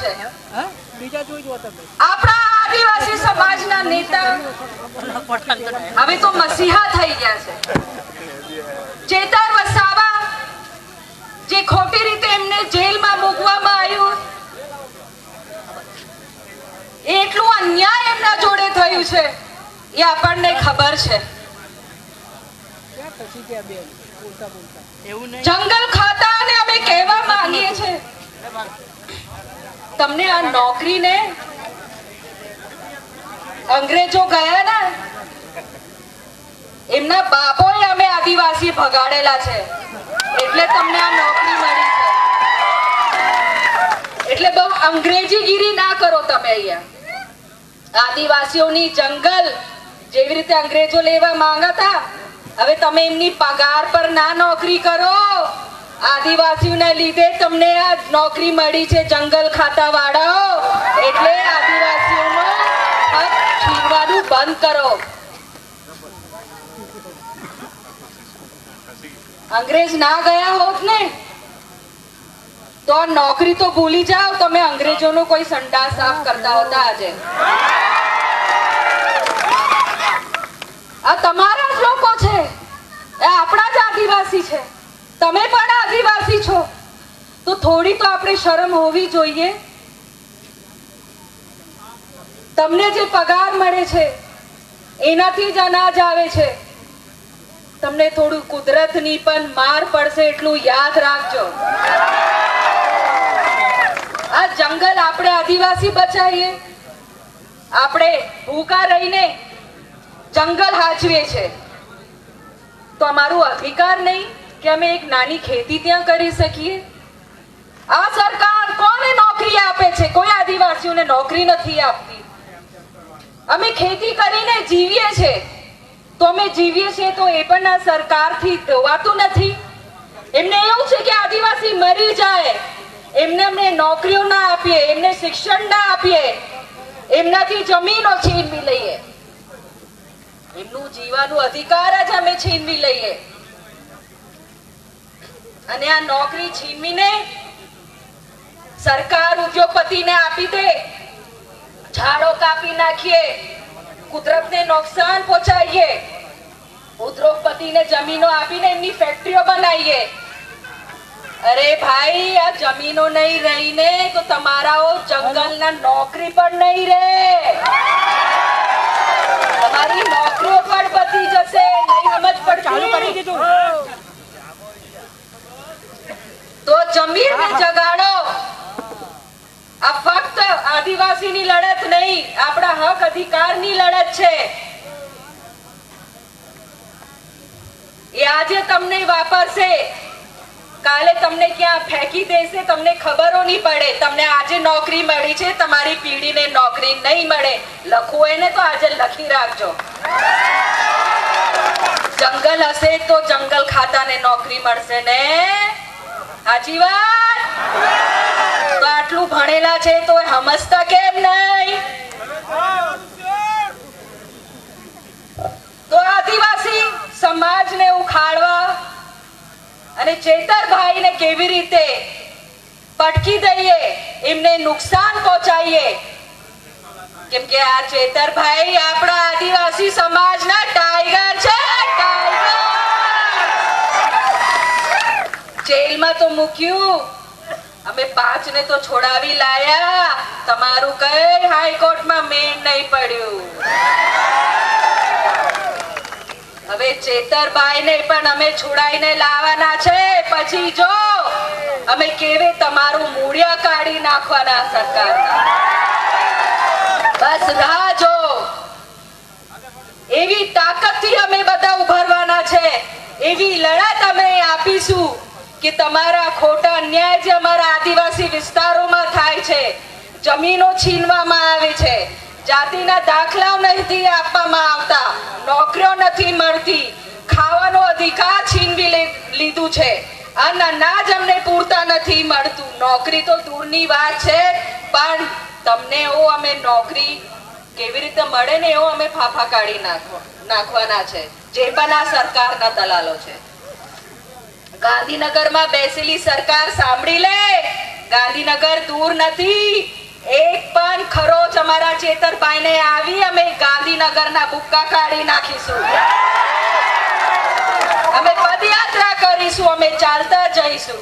છે. આપણા આદિવાસી સમાજના નેતા હવે તો મસીહા થઈ ગયા છે. ચેતર વસાવા જે ખોટી રીતે એમને જેલમાં મૂકવામાં આવ્યું, એટલું અન્યાય એમના જોડે થયું છે એ આપણને ખબર છે. જંગલ ખાતાને અમે કહેવા માંગીએ છીએ, તમને આ નોકરીને અંગ્રેજો ગયા ને એમના બાપોએ અમે આદિવાસી ભગાડેલા છે એટલે તમને આ નોકરી મળી છે. એટલે બહુ અંગ્રેજીગીરી ના કરો તમે. અહીંયા આદિવાસીઓની જંગલ જેવી રીતે અંગ્રેજો લેવા માંગતા, હવે તમે એમની પગાર પર ના નોકરી કરો. આદિવાસીઓના લીધે તમને આ નોકરી મળી છે જંગલ ખાતા વાળાઓ, એટલે આદિવાસીઓનો હક છીનવાનું બંધ કરો. અંગ્રેજ ના ગયા હોત ને તો નોકરી તો ભૂલી જાઓ, તમે અંગ્રેજોનો કોઈ સંડાસ સાફ કરતા હોતા આજે. આ તમારા જ લોકો છે, એ આપણા જ આદિવાસી છે. તમે પણ આદિવાસી છો તો થોડી તો આપણે શરમ હોવી જોઈએ. તમને જે પગાર મળે છે એનાથી જ અનાજ આવે છે. તમને થોડું કુદરતની પણ માર પડશે એટલું યાદ રાખજો. આ જંગલ આપણે આદિવાસી બચાવીએ, આપણે ભૂખા રહીને જંગલ હાચવીએ છે તો અમારું અધિકાર નહીં કે અમે એક નાની ખેતી ત્યાં કરી શકીએ? આ સરકાર કોને નોકરી આપે છે? કોઈ આદિવાસીઓને નોકરી નથી આપતી. અમે ખેતી કરીને જીવીએ છીએ તો અમે જીવીએ છીએ તો એ પણ આ સરકારથી જોવાતું નથી. એમને એવું છે કે આદિવાસી મરી જાય, એમને અમને નોકરીઓ ના આપીએ, એમને શિક્ષણ ના આપીએ, એમનાથી જમીનો છીનવી લઈએ, એમનું જીવવાનું અધિકાર જ અમે છીનવી લઈએ. અને આ નોકરી છીનવીને સરકાર ઉદ્યોગપતિને આપી દે, ઝાડો કાપી નાખીએ, કુદરતને નુકસાન પહોંચાડીએ, ઉદ્યોગપતિને જમીનો આપીને એમની ફેક્ટરીઓ બનાવીએ. અરે ભાઈ, આ જમીનો નહીં રહીને તો તમારા જંગલના નોકરી પણ નહીં રહે, તમારી નોકરીઓ પણ બચી જશે. નહીં સમજ પડતી તો જમીનને જગાડો. આ ફક્ત આદિવાસીની લડત નહીં, આપણા હક અધિકારની લડત છે. એ આજે તમને વાપરશે, કાલે તમને ક્યાં ફેંકી દેશે તમને ખબરો નહીં પડે. તમને આજે નોકરી મળી છે, તમારી પેઢીને નોકરી નહીં મળે. લખવું એને તો આજે લખી રાખજો. જંગલ હશે તો જંગલ ખાતાને નોકરી મળશે ને? સાચી વાત? તો આટલું ભણેલા છે તો સમજતા કેમ નહીં? તો આદિવાસી સમાજને ઉખાડવા અને ચેતરભાઈને કેવી રીતે પટકી દઈએ, એમને નુકસાન પહોંચાડીએ. કેમ કે આ ચેતરભાઈ આપણા આદિવાસી સમાજના ટાઈગર છે. જેલમાં તો મૂક્યું, અમે 5 ને તો છોડાવી લાયા, તમારું કઈ હાઈકોર્ટમાં મેન નહીં પડ્યું. હવે ચેતરભાઈને પણ અમે છોડાઈને લાવવાના છે. પછી જો અમે કેવે તમારું મૂળિયા કાઢી નાખવાના સરકારના. બસ રાહ જો. એવી તાકાતથી અમે બધા ઉભરવાના છે, એવી લડત અમે આપીશું કે તમારા ખોટા અન્યાય જે અમારા આદિવાસી વિસ્તારોમાં થાય છે, જમીનો છીનવામાં આવે છે, જાતિના દાખલાઓ નથી આપવામાં આવતા, નોકરીઓ નથી મળતી, ખાવાનો અધિકાર છીનવી લીધું છે, અનાજ અમને પૂરતા નથી મળતું. નોકરી તો દૂરની વાત છે, પણ તમને એવો અમે નોકરી કેવી રીતે મળે ને એવો અમે ફાફા કાઢી નાખવાના છે, જે પણ આ સરકારના દલાલો છે. ગાંધીનગરમાં બેસેલી સરકાર સાંભળી લે ગાંધીનગર દૂર નથી. એક પણ ખરોચ અમારા ચેતરભાઈને આવી અમે ગાંધીનગરના ભૂક્કા કાઢી નાખીશું. અમે પદયાત્રા કરીશું, અમે ચાલતા જઈશું,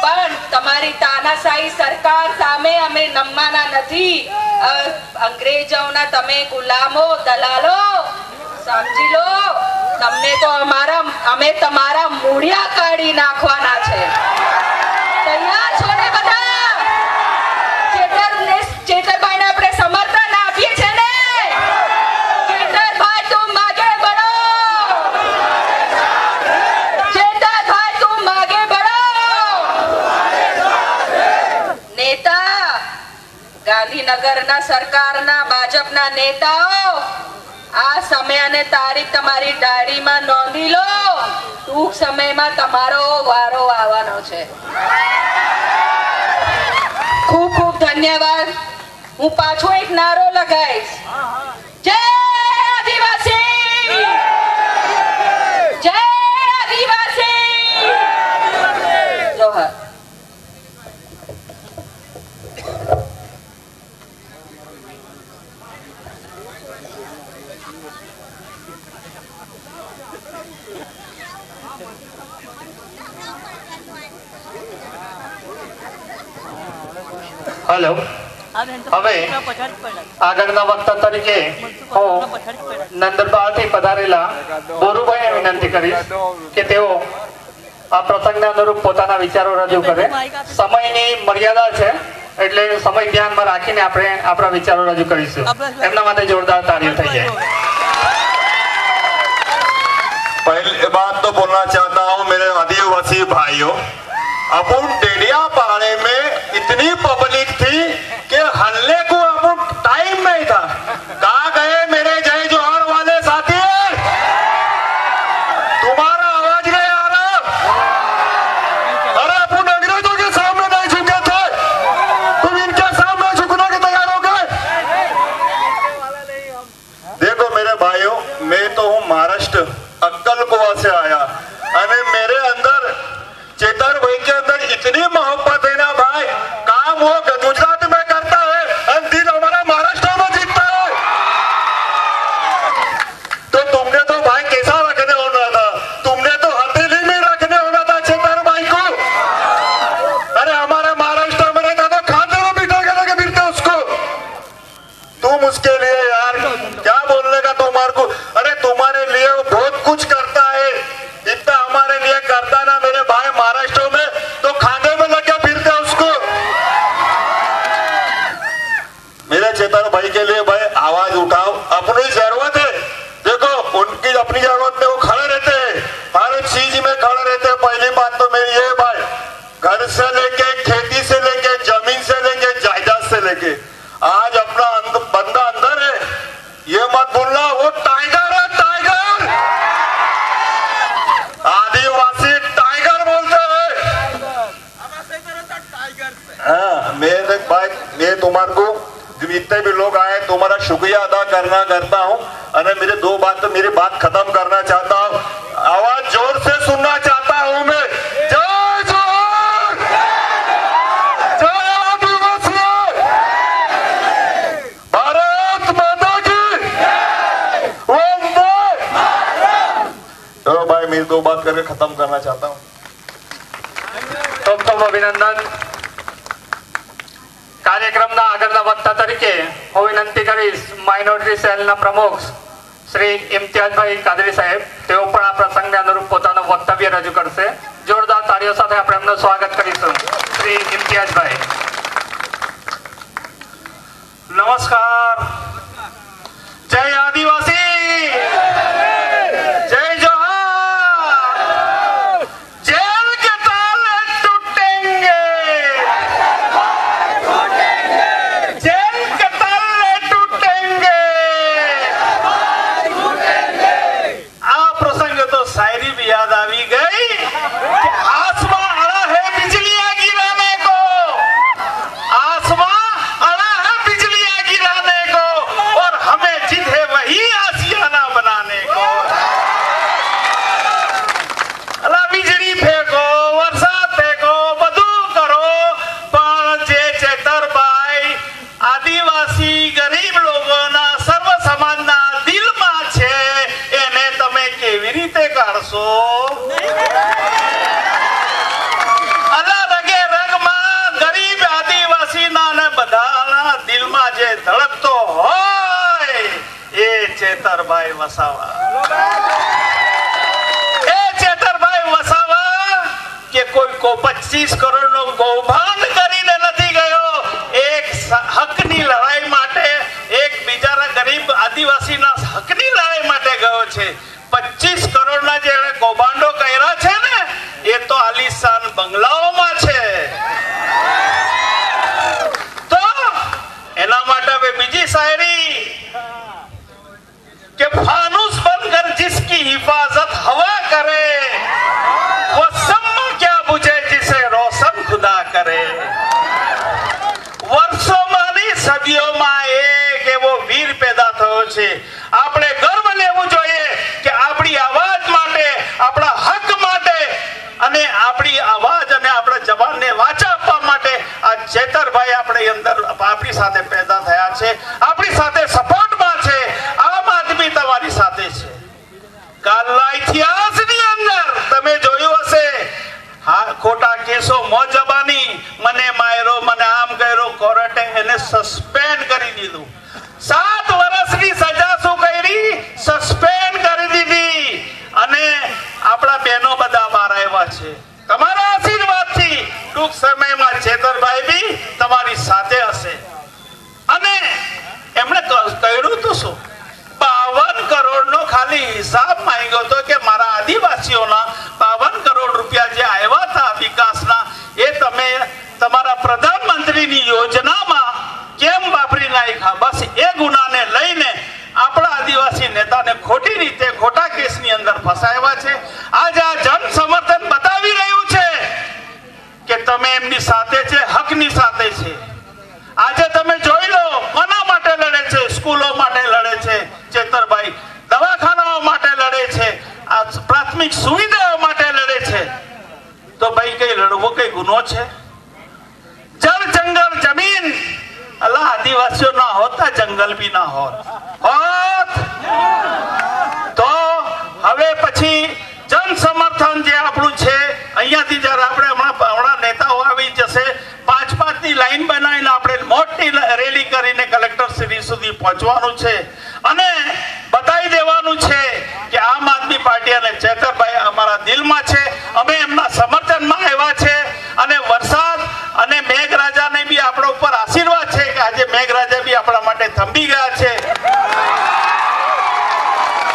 પણ તમારી તાનાશાહી સરકાર સામે અમે નમવાના નથી. અંગ્રેજોના તમે ગુલામો, દલાલો, સમજી લો, તમને તો અમે તમારા મૂળિયા કાઢી નાખવાના છે. તૈયાર છો ને બધા? ચેતરભાઈને આપણે સમર્થન આપીએ છે ને? ચેતરભાઈ તુમ આગે બઢો, ચેતરભાઈ તુમ આગે બઢો. નેતા, ગાંધીનગરના સરકારના ભાજપના નેતાઓ, આ સમય અને તારીખ તમારી ડાયરીમાં નોંધી લો. ટૂંક સમયમાં તમારો વારો આવવાનો છે. ખૂબ ખૂબ ધન્યવાદ. હું પાછો એક નારો લગાઈશ. જય આદિવાસી, જય આદિવાસી, જોહર. હેલો, હવે આગળના વક્તા તરીકે હું નંદરબારથી પધારેલા બોરુભાઈને વિનંતી કરીશ કે તેઓ આ પ્રસંગને અનુરૂપ પોતાના વિચારો રજૂ કરે. સમયની મર્યાદા છે એટલે સમય ધ્યાનમાં રાખીને આપણે આપણા વિચારો રજૂ કરીશું. એમના માટે જોરદાર તાળીઓ થઈ જાય. पहले बात तो बोलना चाहता हूँ मेरे आदिवासी भाइयों, अपन डेडिया पाड़े में इतनी पब्लिक थी कि हल्ले को अपन टाइम नहीं था. कहाँ गए मेरे जय जोहर वाले साथी? तुम्हारा आवाज नहीं आ रहा? अरे अपन अंग्रेजों के सामने नहीं झुके थे, तुम इनके सामने झुकने के तैयार हो गए. देखो मेरे भाइयों, मैं तो हूँ महाराष्ट्र अक्कलकुआ से आया, अरे मेरे अंदर चेतर भाई के अंदर इतनी मोहब्बत है ना भाई, काम वो गुजरात में करता है और दिल हमारा महाराष्ट्र में जीतता है. तो तुमने तो भाई कैसा रखने होना था? तुमने तो हथेली में रखने होना था चेतर भाई को. अरे हमारे महाराष्ट्र में रहता तो खाते में बिठा के लगे फिरते उसको. तुम उसके लिए यार क्या बोलने का तुम्हारे को? अरे तुम्हारे लिए वो बहुत कुछ करता है, इतना हमारे लिए करता ना मेरे भाई महाराष्ट्र में, तो खाने में लगे फिरते उसको. मेरे चेतर भाई के लिए भाई आवाज उठाओ, अपनी जरूरत है. देखो उनकी अपनी जरूरत में वो खड़े रहते हैं, हर चीज में खड़े रहते हैं. पहली बात तो मेरी ये भाई, घर से लेके खेती से लेके जमीन से लेके जायदाद से लेके आज अपना बंदा अंदर है, ये मत भूलना. वो टाइगर है, टाइगर, आदिवासी टाइगर बोलते हैं. हाँ मेरे भाई, मैं तुम्हारे को जितने भी लोग आए तुम्हारा शुक्रिया अदा करता हूँ. अरे मेरे दो बात तो मेरी बात खत्म करना चाहता हूँ. आवाज जोर से सुनना चाहता हूँ मैं. जय जोहर, जय आदिवासी, भारत माता की वंदे. चलो भाई मेरी दो बात करके खत्म करना चाहता हूँ. ખૂબ ખૂબ અભિનંદન. કાર્યક્રમના આગળના વક્તા તરીકે હું વિનંતી કરીશ માઇનોરિટી સેલના પ્રમુખ શ્રી ઇમ્તિયાઝભાઈ કાદરી સાહેબ, તેઓ પણ આ પ્રસંગને અનુરૂપ પોતાનું વક્તવ્ય રજૂ કરશે. જોરદાર તાળીઓ સાથે આપણે એમનું સ્વાગત કરીશું. શ્રી ઇમ્તિયાઝભાઈ. नमस्कार, जय आदिवासी, जय जोहर. जेल के ताले टूटेंगे, जेल के ताले टूटेंगे. आ प्रसंग तो शायरी भी याद आवी गई कि आसमां अड़ा है बिजलियां गिराने को, आसमां अड़ा है बिजलियां गिराने को. ચેતરભાઈ વસાવા. એ ચેતરભાઈ વસાવા કે કોઈ 25 કરોડનો કૌભાંડ કરીને નથી ગયો. એક હકની લડાઈ માટે, એક બિચારા ગરીબ આદિવાસીના હકની લડાઈ માટે ગયો છે. 25 કરોડના જે કૌભાંડો કર્યા છે ને, એ તો આલિશાન બંગલાઓમાં છે. તો એના માટે હવે બીજી શાયરી કે फानूस बनकर जिसकी हिफाजत हवा करे, वो सम्मा क्या बुझे जिसे रोशन खुदा करे. વર્ષોમાં ની સદીઓમાં એક એવો વીર પેદા થયો છે. આપણે ગર્વ લેવું જોઈએ કે આપણી આવાજ માટે, આપણા હક માટે અને આપણી આવાજ અને આપણા જવાનને વાચા આપવા માટે આ ચેતરભાઈ આપણી અંદર આપણી સાથે પેદા થયા છે, આપણી સાથે સપોર્ટમાં છે. આમ આદમી તમારી સાથે છે. કાલના ઇતિહાસની અંદર તમે જોયું હશે, હા, ખોટા કેસો મોજબાની, મને માર્યો, મને આમ કર્યો, કોર્ટે એને સસ્પેન્ડ કરી દીધું. 7 વર્ષની સજા શું કરી? સસ્પેન્ડ કરી દીધી. અને આપણા બહેનો બધા બહાર આવ્યા છે. તમારા આશીર્વાદથી ટૂંક સમયમાં ચેતરભાઈ બી તમારી સાથે હશે. અને એમણે કહ્યું તો શું, 52 કરોડનો ખાલી હિસાબ માંગ્યો હતો કે મારા આદિવાસીઓના 52 કરોડ રૂપિયા જે આવ્યા હતા વિકાસના, એ તમે તમારા પ્રધાનમંત્રીની યોજનામાં કેમ વાપરી નાખ્યા? બસ એ ગુનાને લઈને આપણા આદિવાસી નેતાને ખોટી રીતે ખોટા કેસની અંદર ફસાવ્યા છે. આજે આ જન સમર્થન બતાવી રહ્યું છે કે તમે એમની સાથે છે, હકની સાથે છે. આજે તમે જોઈ લો કોના માટે લડે છે? સ્કૂલો માટે લડે છે ચેતરભાઈ, દવાખાનાઓ માટે લડે છે, આ પ્રાથમિક સુવિધાઓ માટે લડે છે. તો ભાઈ કઈ લડવો કઈ ગુનો છે? જળ જંગલ જમીન, અલ્લાહ આદિવાસીઓ ના હોતા જંગલ બી ના હોત. તો હવે પછી જન સમર્થન જે આપણું છે, અહીંયાથી જયારે આપણે હમણાં નેતાઓ આવી જશે, 5-5 ની લાઈન બનાવીને આપણે મોટી રેલી કરીને કલેક્ટર શ્રી સુધી પહોંચવાનું છે અને બતાવી દેવાનું છે કે આમ આદમી પાર્ટી અને ચેતરભાઈ અમારા દિલમાં છે. અમે એમના સમર્થનમાં આવ્યા છે. અને વરસાદ અને મેઘરાજાને બી આપણા ઉપર આશીર્વાદ છે કે આજે મેઘરાજા બી આપણા માટે થંભી ગયા છે.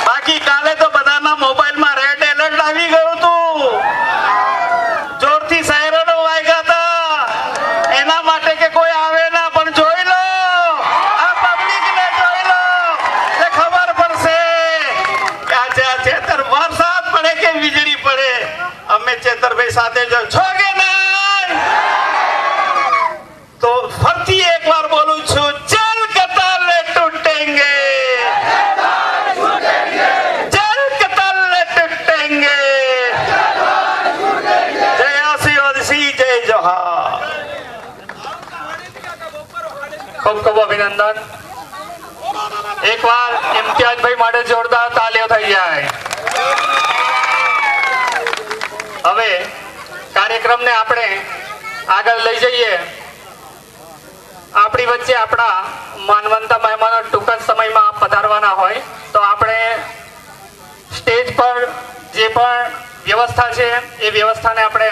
બાકી કાલે તો બધાના મોબાઈલમાં રેડ એલર્ટ આવી ગયું હતું, જોરથી સાયરનો વાગ્યા હતા એના માટે કે કોઈ આવે ના. પણ જોઈ લો, આ પબ્લિકને જોઈ લો, એટલે ખબર પડશે કે આજે આ ચેતર વરસાદ પડે કે વીજળી પડે, અમે ચેતરભાઈ સાથે જો છો કે નહીં. તો ફરીથી એકવાર બોલું છું, ચલ કતાલે તૂટેંગે, ચલ કતાલે તૂટેંગે. જય આદિવાસી, જય જોહાર. ખૂબ ખૂબ અભિનંદન. એકવાર ઇમ્તિયાઝભાઈ માટે જોરદાર તાલીઓ થઈ જાય. હવે કાર્યક્રમને આપણે આગળ લઈ જઈએ. આપણી વચ્ચે આપણા માનવંતા મહેમાનો ટૂંક જ સમયમાં પધારવાના હોય, તો આપણે સ્ટેજ પર જે પણ વ્યવસ્થા છે એ વ્યવસ્થાને આપણે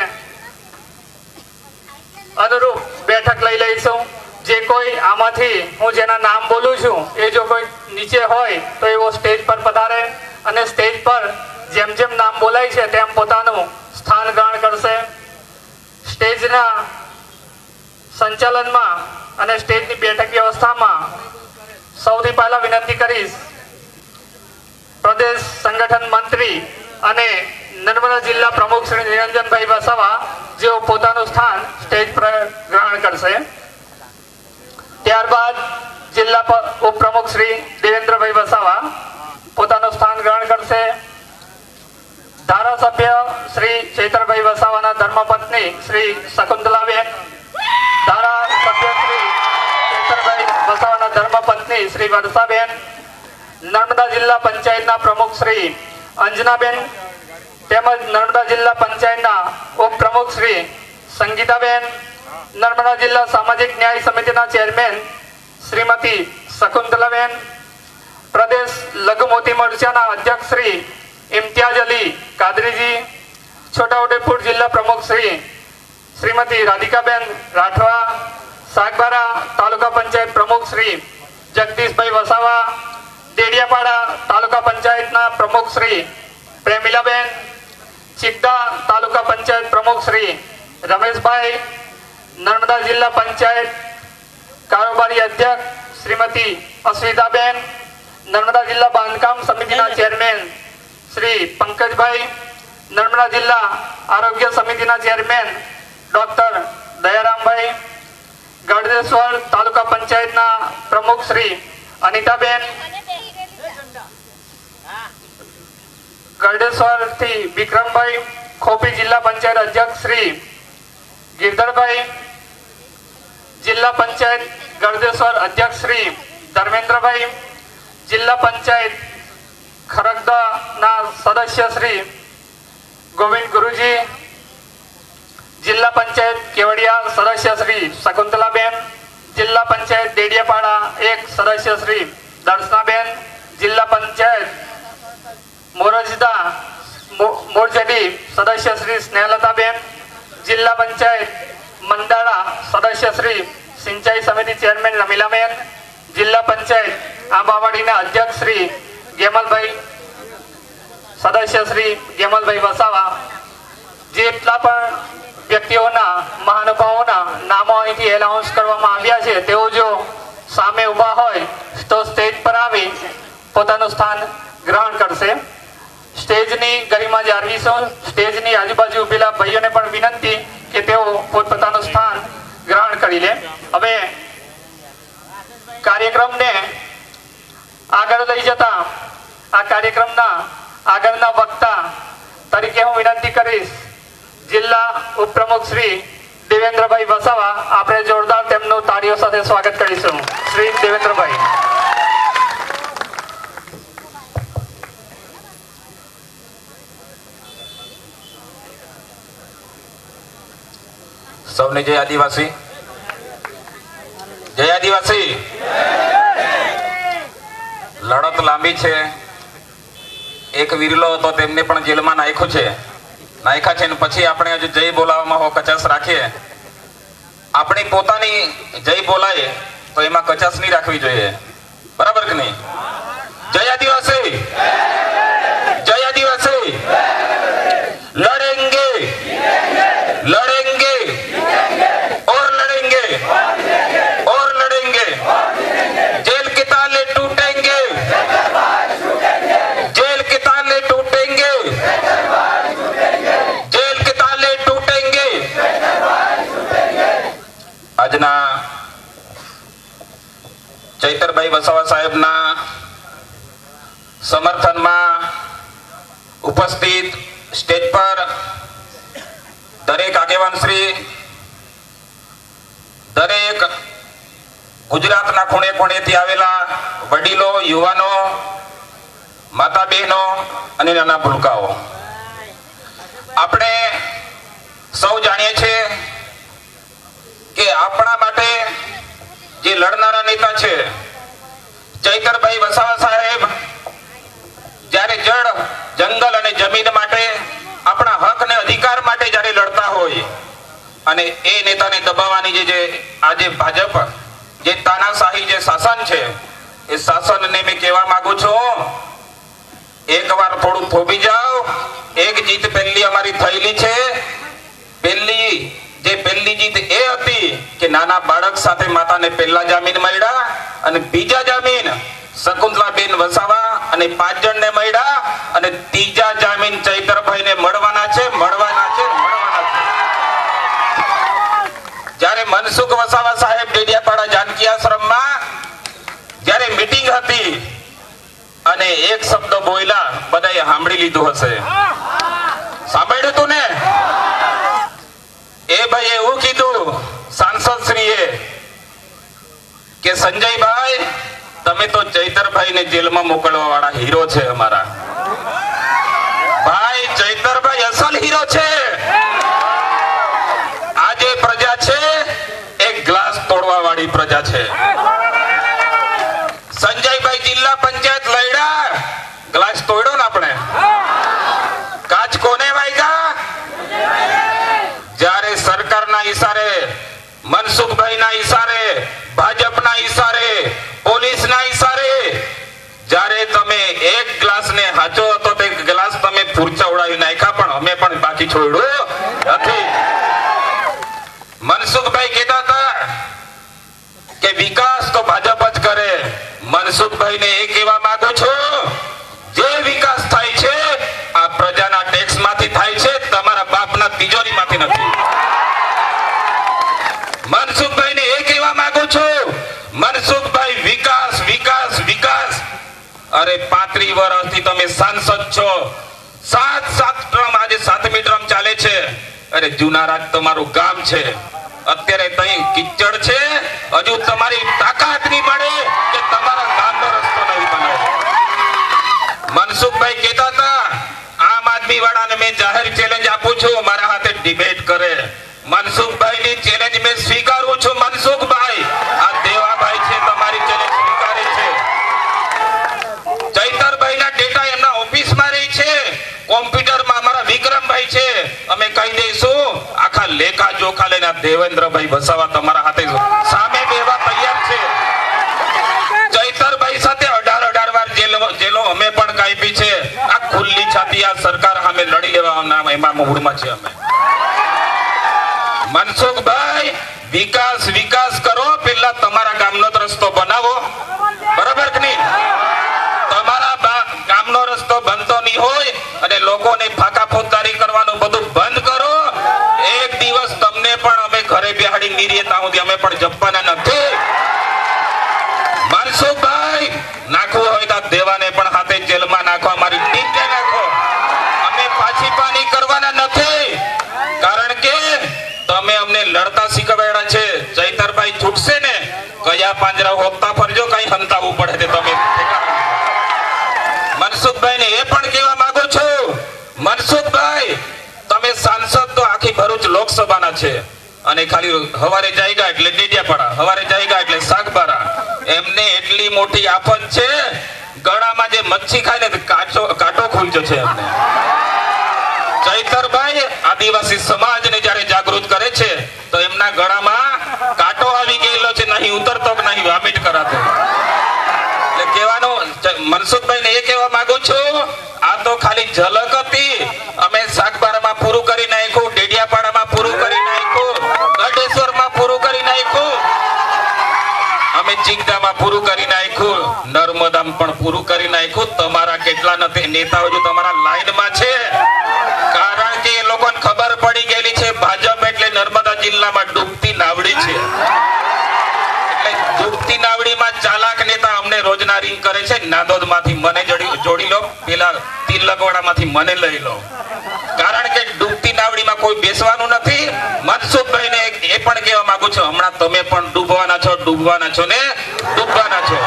અનુરૂપ બેઠક લઈ લઈશું. જે કોઈ આમાંથી હું જેના નામ બોલું છું એ જો કોઈ નીચે હોય તો એવો સ્ટેજ પર પધારે અને સ્ટેજ પર જેમ જેમ નામ બોલાય છે તેમ પોતાનું સ્થાન ગ્રહણ કરશે. સ્ટેજના સંચાલનમાં અને સ્ટેજની બેઠક વ્યવસ્થામાં સૌથી પહેલા વિનંતી કરીશ પ્રદેશ સંગઠન મંત્રી અને નર્મદા જિલ્લા પ્રમુખ શ્રી નિરંજનભાઈ વસાવા, જેઓ પોતાનું સ્થાન સ્ટેજ પર ગ્રહણ કરશે. ત્યારબાદ જિલ્લા ઉપપ્રમુખ શ્રી દેવેન્દ્રભાઈ વસાવા પોતાનું સ્થાન ગ્રહણ કરશે. ધારાસભ્ય શ્રી ચૈતરભાઈ વસાવાના ધર્મપત્ની શ્રી શકુંતલાબેન, ધારાસભ્ય શ્રી ચૈતરભાઈ વસાવાના ધર્મપત્ની શ્રી વર્ષાબેન, નર્મદા જિલ્લા પંચાયતના પ્રમુખ શ્રી અંજનાબેન તેમજ નર્મદા જિલ્લા પંચાયતના ઉપપ્રમુખ શ્રી સંગીતાબેન, નર્મદા જિલ્લા સામાજિક ન્યાય સમિતિના ચેરમેન શ્રીમતી શકુંતલાબેન, પ્રદેશ લઘુ મોતી મોરચાના અધ્યક્ષ શ્રી ઇમ્તિયાઝ અલી કાદરીજી, છોટાઉદેપુર જિલ્લા પ્રમુખ શ્રીમતી રાધિકાબેન રાઠવા, સાગબારા તાલુકા પંચાયત પ્રમુખ શ્રી જગદીશભાઈ વસાવા, દેડિયાપાડા તાલુકા પંચાયતના પ્રમુખ શ્રી પ્રેમિલાબેન, ચિકદા તાલુકા પંચાયત પ્રમુખ શ્રી રમેશભાઈ, નર્મદા જિલ્લા પંચાયત કારોબારી અધ્યક્ષ શ્રીમતી અસ્મિતાબેન, નર્મદા જિલ્લા બાંધકામ સમિતિના ચેરમેન શ્રી પંકજભાઈ, નર્મદા જિલ્લા આરોગ્ય સમિતિના ચેરમેન ડોક્ટર દયારામભાઈ, ગળદેશ્વર તાલુકા પંચાયતના પ્રમુખ શ્રી અનિતાબેન, ગળદેશ્વર થી વિક્રમભાઈ, ખોપી જિલ્લા પંચાયત અધ્યક્ષ શ્રી ગિરધરભાઈ, જિલ્લા પંચાયત ગળદેશ્વર અધ્યક્ષ શ્રી ધર્મેન્દ્રભાઈ, જિલ્લા પંચાયત ખરગદાના સદસ્ય શ્રી ગોવિંદ ગુરુજી, જિલ્લા પંચાયત કેવડિયા સદસ્ય શ્રી શકુંતલાબેન, જિલ્લા પંચાયત દેડિયાપાડા એક સદસ્ય શ્રી દર્શનાબેન, જિલ્લા પંચાયત મોરજડી સદસ્ય શ્રી સ્નેહલતાબેન, જિલ્લા પંચાયત મંડાળા સદસ્ય શ્રી સિંચાઈ સમિતિ ચેરમેન રમીલાબેન, જિલ્લા પંચાયત આંબાવાડીના અધ્યક્ષ શ્રી ગેમલભાઈ, સદસ્ય શ્રી ગેમલભાઈ વસાવા, જેટલા પણ વ્યક્તિઓના મહાનુભાવોના નામો અહીંથી એનાઉન્સ કરવામાં આવ્યા છે તેઓ જો સામે ઊભા હોય તો સ્ટેજ પર આવી પોતાનું સ્થાન ગ્રહણ કરશે. સ્ટેજની ગરિમા જાળવીશું. સ્ટેજની આજુબાજુ ઉભેલા ભાઈઓને પણ વિનંતી કે તેઓ પોતપોતાનું સ્થાન ગ્રહણ કરી લે. હવે કાર્યક્રમને આગળ લઈ જતા આ કાર્યક્રમના આગળના વક્તા તરીકે હું વિનંતી કરીશ જિલ્લા ઉપપ્રમુખ શ્રી દેવેન્દ્રભાઈ વસાવા. આપણે જોરદાર તેમનું તાળીઓ સાથે સ્વાગત કરીશું. શ્રી દેવેન્દ્રભાઈ. સૌને જય આદિવાસી. જય આદિવાસી. લડત લાંબી છે. એક વિરલો હતો તેમને પણ જેલમાં નાખ્યા છે ને પછી આપણે હજુ જય બોલાવવામાં હો કચાશ રાખીએ. આપણી પોતાની જય બોલાય તો એમાં કચાશ નહીં રાખવી જોઈએ. બરાબર કે નહીં? જય આદિવાસી. જય આદિવાસી. લડેંગે लड़ेंगे और लड़ेंगे और लड़ेंगे. जेल के ताले टूटेंगे. जेल के ताले टूटेंगे. जेल के ताले टूटेंगे. આજના ચૈતરભાઈ વસાવા સાહેબના સમર્થનમાં ઉપસ્થિત સ્ટેજ પર દરેક આગેવાન શ્રી, દરેક ગુજરાતના ખૂણે ખૂણેથી આવેલા વડીલો, યુવાનો, માતા બહેનો અને નાના ભૂલકાઓ, આપણે સૌ જાણીએ છીએ કે આપણા માટે જે લડનારા નેતા છે ચૈતરભાઈ વસાવા સાહેબ જ્યારે જળ, જંગલ અને જમીન માટે, આપણા હક અને અધિકાર માટે જ્યારે લડતા હોય અને એ નેતાને દબાવવાની જે આજે ભાજપ જે તાનાશાહી જે શાસન છે એ શાસનને મેં કહેવા માંગુ છું, એકવાર થોડું થોભી જાઓ. એક જીત પહેલી અમારી થયેલી છે. પહેલી જીત એ હતી કે નાના બાળક સાથે માતાને પહેલા જામીન મળ્યા અને બીજા જામીન શકુંતલાબેન વસાવા અને 5 જણને મળ્યા અને ત્રીજા જામીન ચૈતરભાઈને મળવાના છે. જ્યારે મનસુખ વસાવા સાહેબ ડેડિયાપાડા જાનકી આશ્રમમાં જ્યારે મીટિંગ હતી અને એક શબ્દ બોલ્યા, બધાએ સાંભળી લીધું હશે. સાંભળ્યું તું ને? એ ભાઈ એવું કીધું સાંસદ શ્રીએ કે સંજયભાઈ તમે તો ચૈતરભાઈને જેલમાં મોકલવા વાળા હીરો છે અમારા. ભાઈ ચૈતરભાઈ અસલ હીરો છે. આજે પ્રજા છે એક ગ્લાસ તોડવા વાળી પ્રજા છે. સંજયભાઈ જિલ્લા પંચાયત લડ્યા ગ્લાસ તોડ્યો ને આપણે, કાચ કોને વાગ્યા? જ્યારે સરકારના ઈશારે, મનસુખભાઈના ઈશારે, ભાજપના ઈશારે, પોલીસના ઈશારે જ્યારે તમે એક ગ્લાસને હાચો હતો તે ગ્લાસ તમે ફૂરચા ઉડાવી નાખ્યા, પણ અમે પણ બાકી છોડ્યું નથી. મનસુખભાઈ કહેતા હતા કે વિકાસ તો ભાજપ જ કરે. મનસુખભાઈને એ કહેવા માંગુ છું, જે વિકાસ થાય છે આ પ્રજાના ટેક્સ માંથી થાય છે, તમારા બાપના તિજોરીમાંથી નથી. મનસુખભાઈને એ કહેવા માંગુ છું, મનસુખભાઈ વિકાસ વિકાસ વિકાસ. અરે 35 વર્ષથી તમે સાંસદ છો, 7 ટર્મ, આજે 7મી ટર્મ ચાલે છે. અરે જુનારાજ તમારું ગામ છે, અત્યારે તઈ કિચડ છે, હજુ તમારી તાકાત નહીં મળે કે તમારા ગામનો રસ્તો નહીં બનાવો. મનસુખભાઈ કહેતા હતા, આમ આદમી વાળાને મેં જાહેર ચેલેન્જ આપું છું, મારા હાથે ડિબેટ કરે. મનસુખભાઈની ચેલેન્જ મેં સ્વીકારું છું. મનસુખભાઈ, આ દેવાભાઈ છે, તમારી ચેલેન્જ સ્વીકારે છે. ચૈતરભાઈના ડેટા એમના ઓફિસમાં રહી છે, કોમ્પ્યુટરમાં અમારા વિક્રમભાઈ છે. અમે કહી દઈશું, આખા લેખા જોખા લઈને દેવેન્દ્રભાઈ વસાવા તમારા હાથે સામે બેવા તૈયાર છે. ચૈતરભાઈ સાથે 18 વાર જેલો અમે પણ કાપી છે. આ ખુલ્લી છાતી આ સરકાર સામે લડી લેવાના એમાં મૂળમાં છે અમે. મનસુખભાઈ, વિકાસ વિકાસ કરો, પેલા તમારા ગામનો રસ્તો બનાવો, બરાબર કે નહીં? તમારા ગામનો રસ્તો બનતો નહીં હોય અને લોકોને ફાકા ફોજદારી કરવાનું બધું બંધ કરો. એક દિવસ તમને પણ અમે ઘરે બેહાડી નીરીએ ત્યાં સુધી અમે પણ જપવાના નથી. મનસુખભાઈ, નાખવું હોય તો દેવાને પણ હાથે જેલમાં નાખો, અમારી ટીમને નાખો. અમે પાછી પાની કરવાના નથી, કારણ કે તમે અમને લડતા શીખવાડ્યા છે. ચૈતરભાઈ છૂટશે ને, કયા પાંજરા હોપતા ફરજો, કઈ હંતાવવું પડે તે તમે. મનસુખભાઈને એ પણ કહેવા માંગુ છું, મનસુખભાઈ તમે સાંસદ તો આખી ભરૂચ લોકસભાના છે અને ખાલી હવારે જાયગા એટલે ડેડિયાપાડા, હવારે જાયગા એટલે સાગબારા. એમને એટલી મોટી આફત છે, ગળામાં જે મચ્છી ખાય ને કાંટો ખૂંચો છે એમને. ચૈતરભાઈ આદિવાસી સમાજને જ્યારે જાગૃત કરે છે તો એમના ગળામાં કાંટો આવી ગયેલો છે, નહીં ઉતરતો કે નહીં વોમિટ કરાતો. એટલે કહેવાનું, મનસુખભાઈને એ કહેવા માંગુ છું, આ તો ખાલી ઝલક હતી. અમે સાગબારામાં પૂરું કરી નાખ્યું, ડેડિયાપાડામાં પૂરું કરી નાખ્યું, ગઢેશ્વરમાં પૂરું કરી નાખ્યું, અમે ચિંતામાં પૂરું કરી નાખ્યું, નર્મદામાં પણ પૂરું કરી નાખ્યું. તમારા કેટલા નથી નેતાઓ જો તમારા લાઈનમાં છે, કારણ કે એ લોકોને ખબર પડી ગયેલી છે ભાજપ એટલે નર્મદા જિલ્લામાં ડૂબતી નાવડી છે. એટલે ડૂબતી નાવડીમાં ચાલાક નેતા અમને રોજના રિંગ કરે છે, નાદોદમાંથી મને જોડી લો, પેલા તિલકવાડામાંથી મને લઈ લો, કારણ કે ડૂબતી નાવડીમાં કોઈ બેસવાનું નથી. મનસુખભાઈને એ પણ કહેવા માંગુ છું, હમણાં તમે પણ ડૂબવાના છો, ડૂબવાના છો ને ડૂબવાના છો.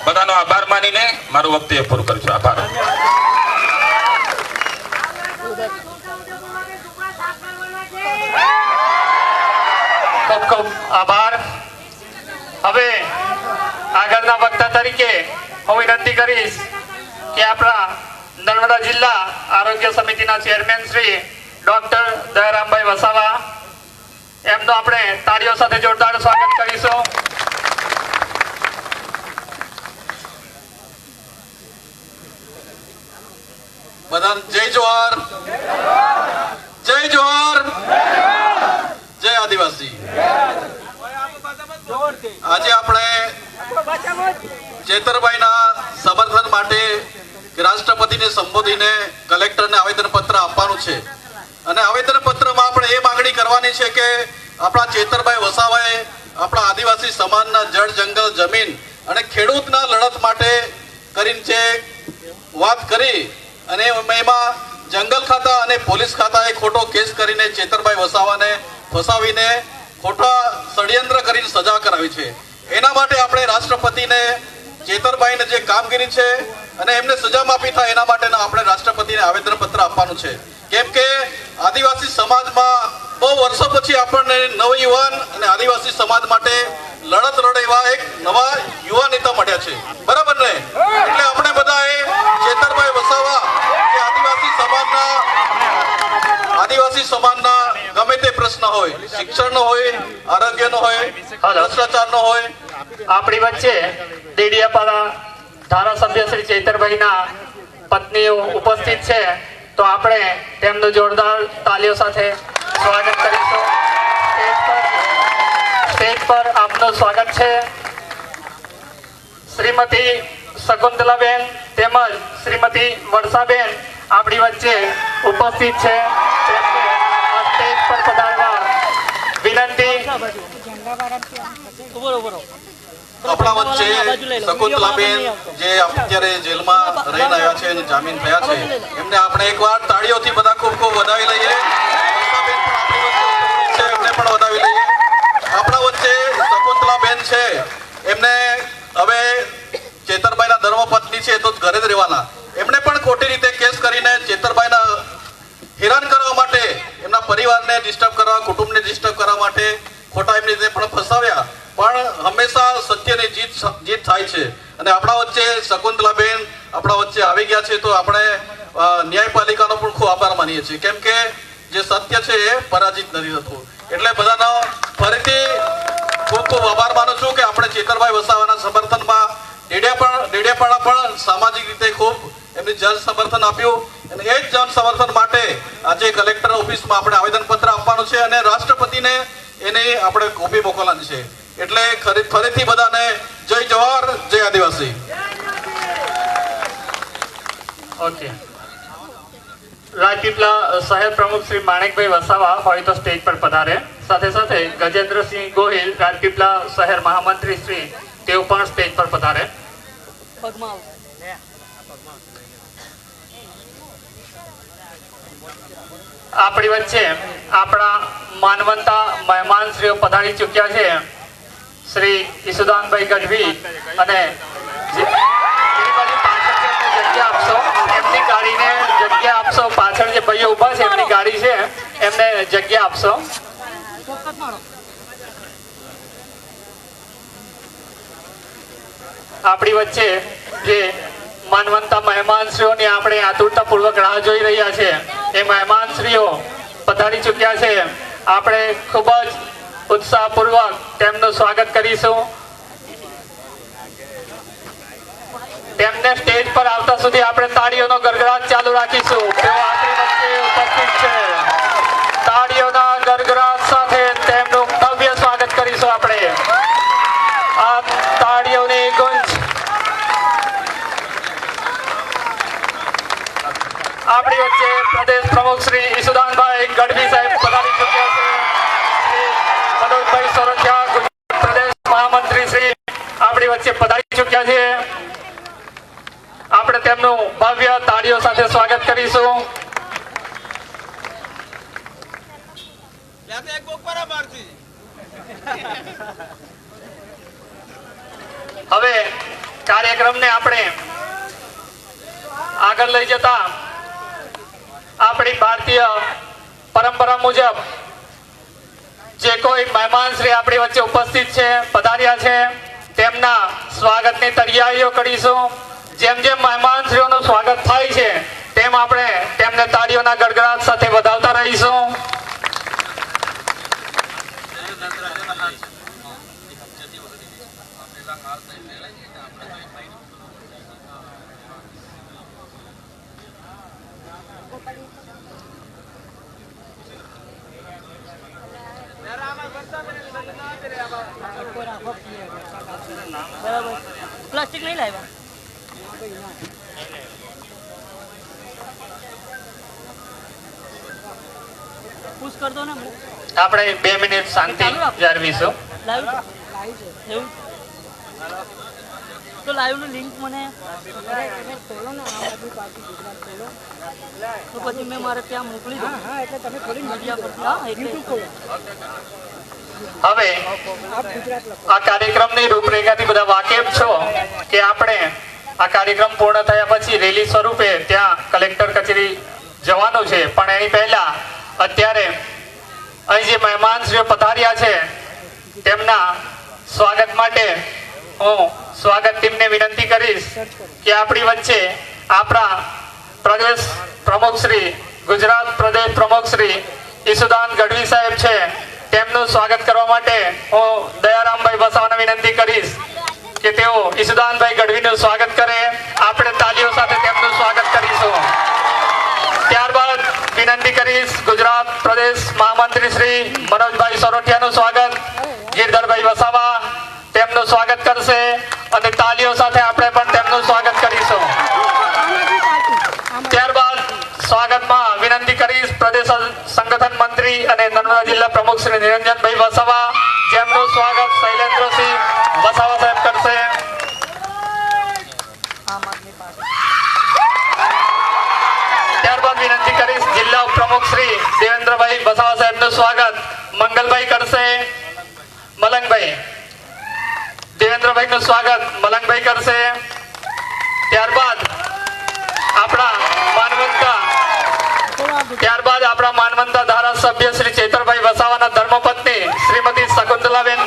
બધાનો આભાર માનીને મારું વક્તવ્ય પૂરું કરું છું. આભાર. ખૂબ ખૂબ આભાર. હવે આગળના વક્તા તરીકે હું વિનંતી કરીશ કે આપણા નર્મદા જિલ્લા આરોગ્ય સમિતિના ચેરમેન શ્રી ડોક્ટર દયારામભાઈ વસાવા, એમનો આપણે તાળીઓ સાથે જોરદાર સ્વાગત કરીશું. બધા જય જોહાર, જય જોહાર, જય આદિવાસી. આજે આપણે ચેતરભાઈના સમર્થન માટે રાષ્ટ્રપતિને સંબોધીને કલેક્ટરને આવેદન પત્ર આપવાનું છે અને આવેદન પત્રમાં આપણે એ માંગણી કરવાની છે કે આપણા ચેતરભાઈ વસાવાએ આપણા આદિવાસી સમાજના જળ, જંગલ, જમીન અને ખેડૂતના લડત માટે કરીને જે વાત કરી અને એમાં જંગલ ખાતા અને પોલીસ ખાતાએ ખોટો કેસ કરીને ચેતરભાઈ વસાવાને ફસાવીને ખોટા ષડયંત્ર કરીને સજા કરાવી છે. એના માટે આપણે રાષ્ટ્રપતિને ચેતરભાઈને જે કામગીરી છે અને એમને સજા માફી થાય એના માટેના આપણે રાષ્ટ્રપતિને આવેદન પત્ર આપવાનું છે. કેમ કે આદિવાસી સમાજમાં બહુ વર્ષો પછી આપણને નવયુવાન અને આદિવાસી સમાજ માટે લડત લડે એવા એક નવા યુવા નેતા મળ્યા છે, બરાબર ને? એટલે આપણે બધા હાલો. ભ્રષ્ટાચારનો હોય. આપણી વચ્ચે દેડિયાપાડા ધારાસભ્ય શ્રી ચૈતરભાઈના પત્નીઓ ઉપસ્થિત છે, તો આપણે તેમનું જોરદાર તાલીઓ સાથે સ્વાગત કરીશું. સ્ટેજ પર આપનું સ્વાગત છે. શ્રીમતી શકુંતલાબેન તેમજ શ્રીમતી વર્ષાબેન આપણી વચ્ચે ઉપસ્થિત છે. તેમને આ સ્ટેજ પર પધારવા વિનંતી. આપણા વચ્ચે શકુંતલાબેન જે અત્યારે જેલમાં રહીને આવ્યા છે અને જામીન થયા છે, એમને આપણે એકવાર તાળીઓથી બધા ખૂબ ખૂબ વધાવી લઈએ. વર્ષાબેન પણ આપણી વચ્ચે ઉપસ્થિત છે, એમને પણ વધાવી લઈએ. આપણા વચ્ચે શકુંતલાબેન છે, એમને હવે ચેતરભાઈના ધર્મપત્ની છે તો ઘરે જ રહેવાના. એમને પણ ખોટી રીતે કેસ કરીને ચેતરભાઈના હેરાન કરવા માટે, એમના પરિવારને ડિસ્ટર્બ કરવા, કુટુંબને ડિસ્ટર્બ કરવા માટે ખોટા એમની રીતે પણ ફસાવ્યા. પણ હંમેશા સત્યની જીત થાય છે. અને આપણા વચ્ચે શકુંતલાબેન આપણા વચ્ચે આવી ગયા છે, તો આપણે ન્યાયપાલિકાનો પણ ખૂબ આભાર માનીએ છીએ, કેમ કે જે સત્ય છે એ પરાજિત નથી થતું. એટલે બધાનો ફરીથી ખૂબ ખૂબ આભાર માનું છું કે આપણે ચેતરભાઈ વસાવાના સમર્થનમાં ડેડિયાપાડા પણ સામાજિક રીતે ખૂબ એમની જન સમર્થન આપ્યું. અને એ જ જન સમર્થન માટે આજે કલેક્ટર ઓફિસમાં આપણે આવેદનપત્ર આપવાનું છે અને રાષ્ટ્રપતિને એની આપણે કોપી મોકલવાની છે. એટલે ફરીથી બધાને જય જવાહર, જય આદિવાસી. ઓકે. રાજપીપળા શહેર પ્રમુખ શ્રી માણેકભાઈ વસાવા હોય તો સ્ટેજ પર પધારે. સાથે સાથે ગજેન્દ્રસિંહ ગોહિલ રાજપીપળા શહેર મહામંત્રી શ્રી તેઓ પણ સ્ટેજ પર પધારે. આપણી વચ્ચે આપણા માનવંતા મહેમાનશ્રીઓ પધારી ચૂક્યા છે. શ્રી ઈસુદાનભાઈ ગઢવી અને જગ્યા આપશો, એમની ગાડીને જગ્યા આપશો. પાછળ જે ભાઈઓ ઉભા છે એમની ગાડી છે, એમને જગ્યા આપશો. આપણી વચ્ચે જે માનવંતા મહેમાનશ્રીઓની આપણે આતુરતાપૂર્વક રાહ જોઈ રહ્યા છે, એ મહેમાનશ્રીઓ પધારી ચૂક્યા છે. આપણે ખૂબ જ ઉત્સાહપૂર્વક તેમનું સ્વાગત કરીશું. તેમને સ્ટેજ પર આવતા સુધી આપણે તાળીઓનો ગડગડાટ ચાલુ રાખીશું. તેઓ આપણી વચ્ચે ઉપસ્થિત છે. તાળીઓના ગડગડાટ સાથે તેમનું ભવ્ય સ્વાગત કરીશું. આપણે આ તાળીઓની ગુંજ આપણી વચ્ચે પ્રદેશ પ્રમુખ શ્રી ઈસુદાનભાઈ ગઢવી સાહેબ પધારી ચૂક્યા છે. મનોજભાઈ સોરઠિયા ગુજરાત પ્રદેશ મહામંત્રી શ્રી આપણી વચ્ચે પધારી ચૂક્યા છે. આપણે તેમનું ભવ્ય તાળીઓ સાથે સ્વાગત કરીશું. હવે કાર્યક્રમને આપણે આગળ લઈ જતા આપણી ભારતીય પરંપરા મુજબ જે કોઈ મહેમાન શ્રી આપણી વચ્ચે ઉપસ્થિત છે, પધાર્યા છે, તેમના સ્વાગતની તૈયારીઓ કરીશું. જેમ જેમ મહેમાનશ્રીઓનું સ્વાગત થાય છે તેમ આપણે તેમને તાળીઓના ગડગડાટ સાથે વધાવતા રહીશું. પ્લાસ્ટિક નહીં લાવ્યા. પુશ કર દો ને. આપણે 2 મિનિટ શાંતિ જાળવીશું. લાઈવ એવું તો લાઈવ નું લિંક મને તો પછી મેં મારે ત્યાં મોકલી દઉં. એટલે તમે ખોલી મીડિયા પર. હા એટલે હવે આ કાર્યક્રમની રૂપરેખાથી બધા વાકેફ છો કે આપણે આ કાર્યક્રમ પૂર્ણ થયા પછી રેલી સ્વરૂપે ત્યાં કલેક્ટર કચેરી જવાનું છે. પણ એની પહેલા અત્યારે અહીં જે મહેમાનશ્રીઓ પધાર્યા છે તેમના સ્વાગત માટે હું સ્વાગત ટીમને વિનંતી કરીશ કે આપણી વચ્ચે આપણા પ્રદેશ પ્રમુખ શ્રી ગુજરાત પ્રદેશ પ્રમુખ શ્રી ઈસુદાન ગઢવી સાહેબ છે, તેમનું સ્વાગત કરવા માટે હું દયારામભાઈ વસાવાને વિનંતી કરીશ કે તેઓ ઈશુદાનભાઈ ગઢવીનું સ્વાગત કરે. આપણે તાલીઓ સાથે તેમનું સ્વાગત કરીશું. ત્યારબાદ વિનંતી કરીશ ગુજરાત પ્રદેશ મહામંત્રી શ્રી મનોજભાઈ સોરઠિયાનું સ્વાગત. ગિરધરભાઈ વસાવા તેમનું સ્વાગત કરશે અને તાલીઓ સાથે આપણે પણ તેમનું સ્વાગત કરીશું. ત્યારબાદ સ્વાગતમાં વિનંતી કરીશ પ્રદેશ સંગઠન મંત્રી અને નર્મદા જિલ્લા પ્રમુખ શ્રી નિરંજનભાઈ વસાવા, જેમનું સ્વાગત શૈલેન્દ્રસિંહ વસાવા સાહેબ કરશે. ત્યારબાદ વિનંતી કરીશ જિલ્લા ઉપપ્રમુખ શ્રી દેવેન્દ્રભાઈ વસાવા સાહેબનું સ્વાગત મંગલભાઈ કરશે. મલંગભાઈ દેવેન્દ્રભાઈનું સ્વાગત મલંગભાઈ કરશે. ત્યારબાદ આપણા માનવંતા ધારાસભ્ય શ્રી ચેતરભાઈ વસાવાના ધર્મપત્ની શ્રીમતી શકુંતલાબેન,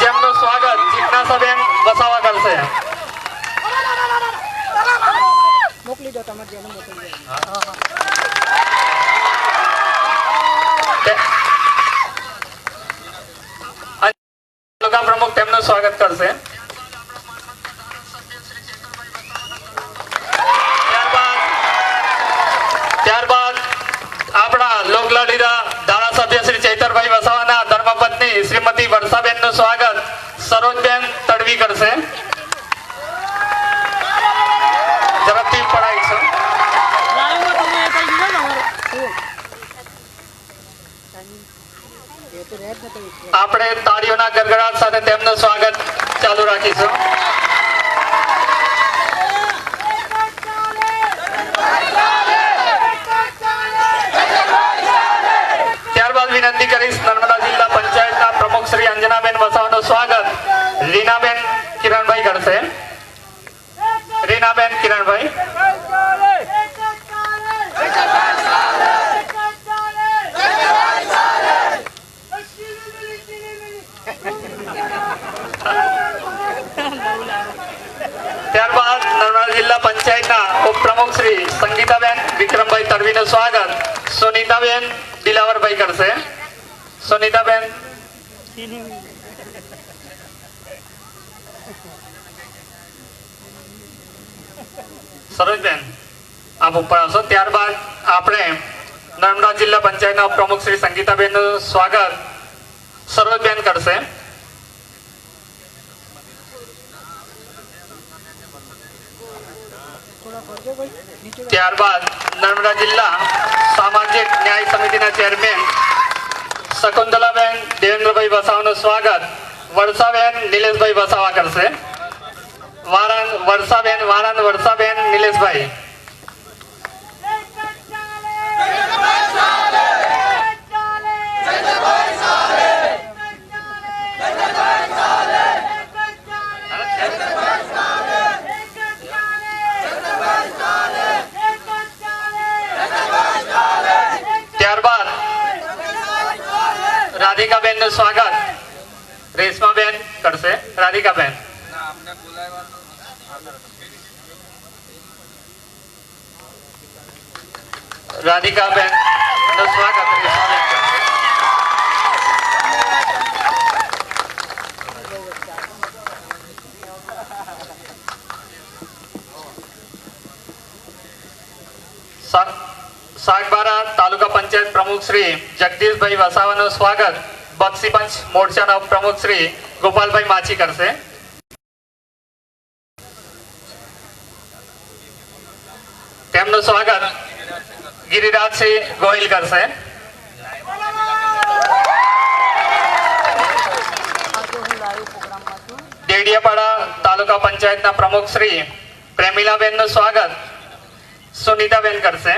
જેમનું સ્વાગત જિજ્ઞાસાબેન વસાવા કરશે. મોકલી દો તમારે જેને મોકલી તાલુકા પ્રમુખ તેમનું સ્વાગત કરશે. ત્યારબાદ આપણા લોકલાડીના ધારાસભ્ય શ્રી ચૈતરભાઈ વસાવાના ધર્મપત્ની શ્રીમતી વર્ષાબેનનું સ્વાગત સરોજબેન તડવી કરશે. ઝડપથી પડાવીશું. લાઈવમાં તમે એ કહી દીધો ને અમારે એ તો રેડ ન કરી આપણે તાળીઓના ગડગડાટ સાથે તેમનું સ્વાગત ચાલુ રાખીશું. ત્યારબાદ વિનંતી કરીશ નર્મદા જિલ્લા પંચાયતના પ્રમુખ શ્રી અંજનાબેન વસાવાનું સ્વાગત રીનાબેન કિરણભાઈ કરશે. રીનાબેન કિરણભાઈ. ત્યારબાદ નર્મદા જિલ્લા પંચાયતના ઉપપ્રમુખ શ્રી સંગીતાબેન વિક્રમભાઈ તડવીનું સ્વાગત સુનીતાબેન દિલાવરભાઈ કરશે. સુનીતાબેન. સરોજબેન આપ ઉપર આવશો. ત્યારબાદ આપણે નર્મદા જિલ્લા પંચાયતના ઉપપ્રમુખ શ્રી સંગીતાબેનનું સ્વાગત સરોજબેન કરશે. ત્યારબાદ નર્મદા જિલ્લા સામાજિક ન્યાય સમિતિના ચેરમેન શકુંતલાબેન દેવેન્દ્રભાઈ વસાવાનું સ્વાગત વર્ષાબેન નિલેશભાઈ વસાવા કરશે. વર્ષાબેન નિલેશભાઈ. ત્યારબાદ રાધિકાબેન નું સ્વાગત રેશમાબેન કરશે. રાધિકાબેન. રાધિકાબેન નું સ્વાગત રેશમાબેન કરશે. સાગબારા તાલુકા પંચાયત પ્રમુખ શ્રી જગદીશભાઈ વસાવાનું સ્વાગત બક્ષીપંચ મોરચાના પ્રમુખ શ્રી ગોપાલભાઈ માછી કરશે. તેમનું સ્વાગત ગિરિરાજસિંહ ગોહિલ કરશે. ડેડિયાપાડા તાલુકા પંચાયતના પ્રમુખ શ્રી પ્રેમિલાબેન નું સ્વાગત સુનીતાબેન કરશે.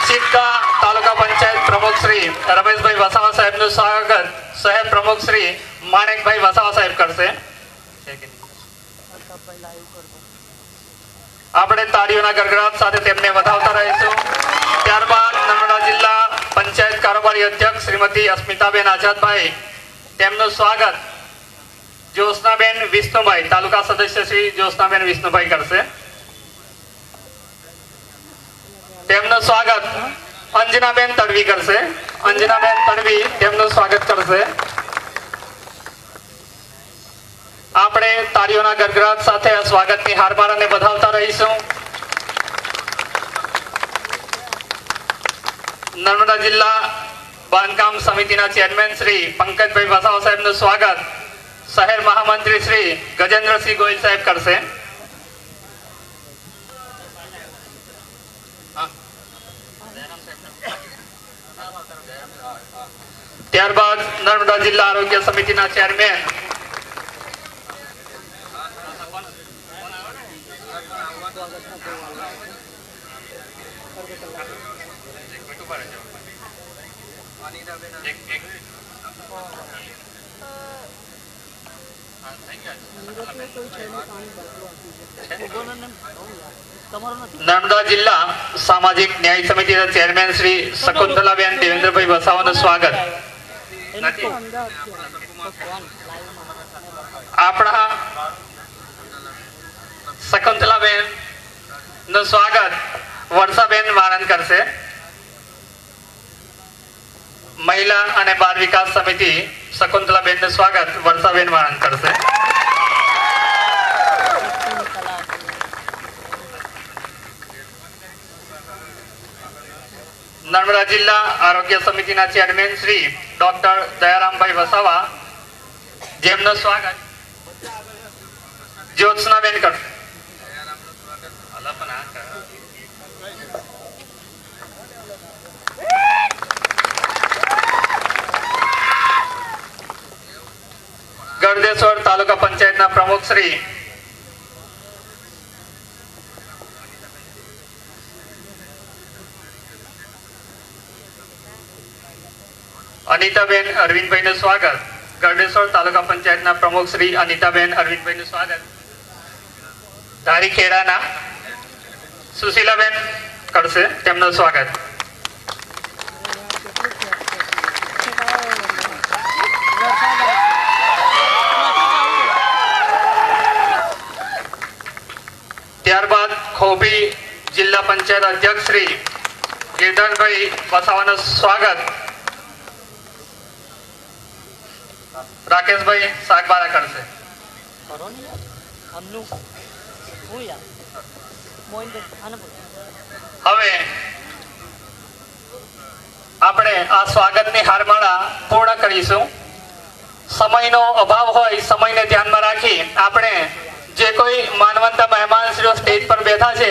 સિદ્ધા તાલુકા પંચાયત પ્રમુખ શ્રી રમેશભાઈ વસાવા સાહેબનું સ્વાગત શહેર પ્રમુખ શ્રી માણેકભાઈ વસાવા સાહેબ કરશે. આપણે તાળીઓના ગડગડાટ સાથે તેમને વધાવતા રહીશું. ત્યારબાદ નર્મદા જિલ્લા પંચાયત કારોબારી અધ્યક્ષ શ્રીમતી અસ્મિતાબેન આઝાદભાઈ, તેમનું સ્વાગત જ્યોત્સનાબેન વિષ્ણુભાઈ તાલુકા સદસ્ય શ્રી જ્યોત્સનાબેન વિષ્ણુભાઈ કરશે. તેમનું સ્વાગત અંજનાબેન તડવી કરશે. અંજનાબેન તડવી તેમનું સ્વાગત કરશે. આપણે તાળીઓના ગડગડાટ સાથે આ સ્વાગતની હારમાળાને વધાવતા રહીશું. નર્મદા જિલ્લા બાંધકામ સમિતિના ચેરમેન શ્રી પંકજભાઈ વસાવા સાહેબનું સ્વાગત શહેર મહામંત્રી શ્રી ગજેન્દ્રસિંહ ગોયલ સાહેબ કરશે. ત્યારબાદ નર્મદા જિલ્લા આરોગ્ય સમિતિના ચેરમેન નર્મદા જિલ્લા સામાજિક ન્યાય સમિતિના ચેરમેન શ્રી શકુંતલાબેન દેવેન્દ્રભાઈ વસાવાનું સ્વાગત. આપણા શકુંતલાબેન નું સ્વાગત વર્ષાબેન વાળંદ કરશે. મહિલા અને બાળ વિકાસ સમિતિ શકુંતલાબેન નું સ્વાગત વર્ષાબેન વાળંદ કરશે. નર્મદા જિલ્લા આરોગ્ય સમિતિના ચેરમેન શ્રી ડોક્ટર દયારામભાઈ વસાવા જેમનું સ્વાગત જ્યોત્સનાબેન કરશે. ગળદેશ્વર તાલુકા પંચાયતના પ્રમુખ શ્રી અનિતાબેન અરવિંદભાઈ નું સ્વાગત. ગળદેશ્વર તાલુકા પંચાયતના પ્રમુખ શ્રી અનિતાબેન અરવિંદભાઈ નું સ્વાગત. ધારીખેડાના સુશીલાબેન કરશે તેમનું સ્વાગત. ત્યારબાદ ખોબી જિલ્લા પંચાયત અધ્યક્ષ શ્રી ગિરધરભાઈ વસાવાનું સ્વાગત રાકેશભાઈ સાગબારા કરશે. હવે આપણે આ સ્વાગતની હારમાળા પૂર્ણ કરીશું. સમયનો અભાવ હોય, સમયને ધ્યાનમાં રાખી આપણે જે કોઈ માનવંતા મહેમાનશ્રીઓ સ્ટેજ પર બેઠા છે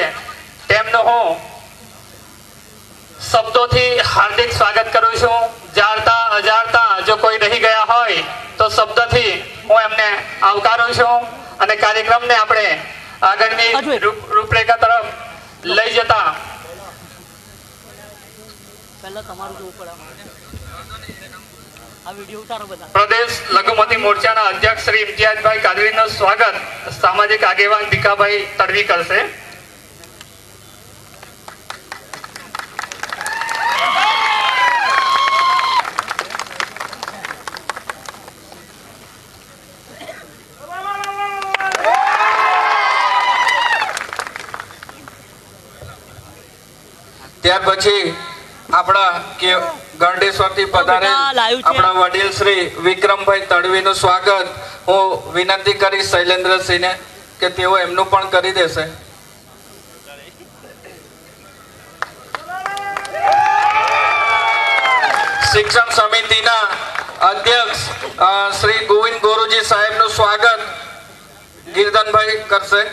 તેમનું હું શબ્દોથી હાર્દિક સ્વાગત કરું છું. જાણતા અજાણતા જો કોઈ રહી ગયા હોય તો શબ્દથી હું એમને આવકારું છું અને કાર્યક્રમને આપણે આગળની રૂપરેખા તરફ લઈ જતા પ્રદેશ લઘુમતી મોરચાના અધ્યક્ષ શ્રી ઇમ્તિયાઝભાઈ કાદરીનું સ્વાગત સામાજિક આગેવાન ભીખાભાઈ તડવી કરશે. ત્યાર પછી આપણા ગળદેશ્વર થી પધારે આપણા વડીલ શ્રી વિક્રમભાઈ તડવી નું સ્વાગત હું વિનંતી કરીશ શૈલેન્દ્રસિંહને કે તેઓ એમનું પણ કરી દેશે. શિક્ષણ સમિતિના અધ્યક્ષ શ્રી ગોવિંદ ગોરુજી સાહેબ નું સ્વાગત ગિરધનભાઈ કરશે.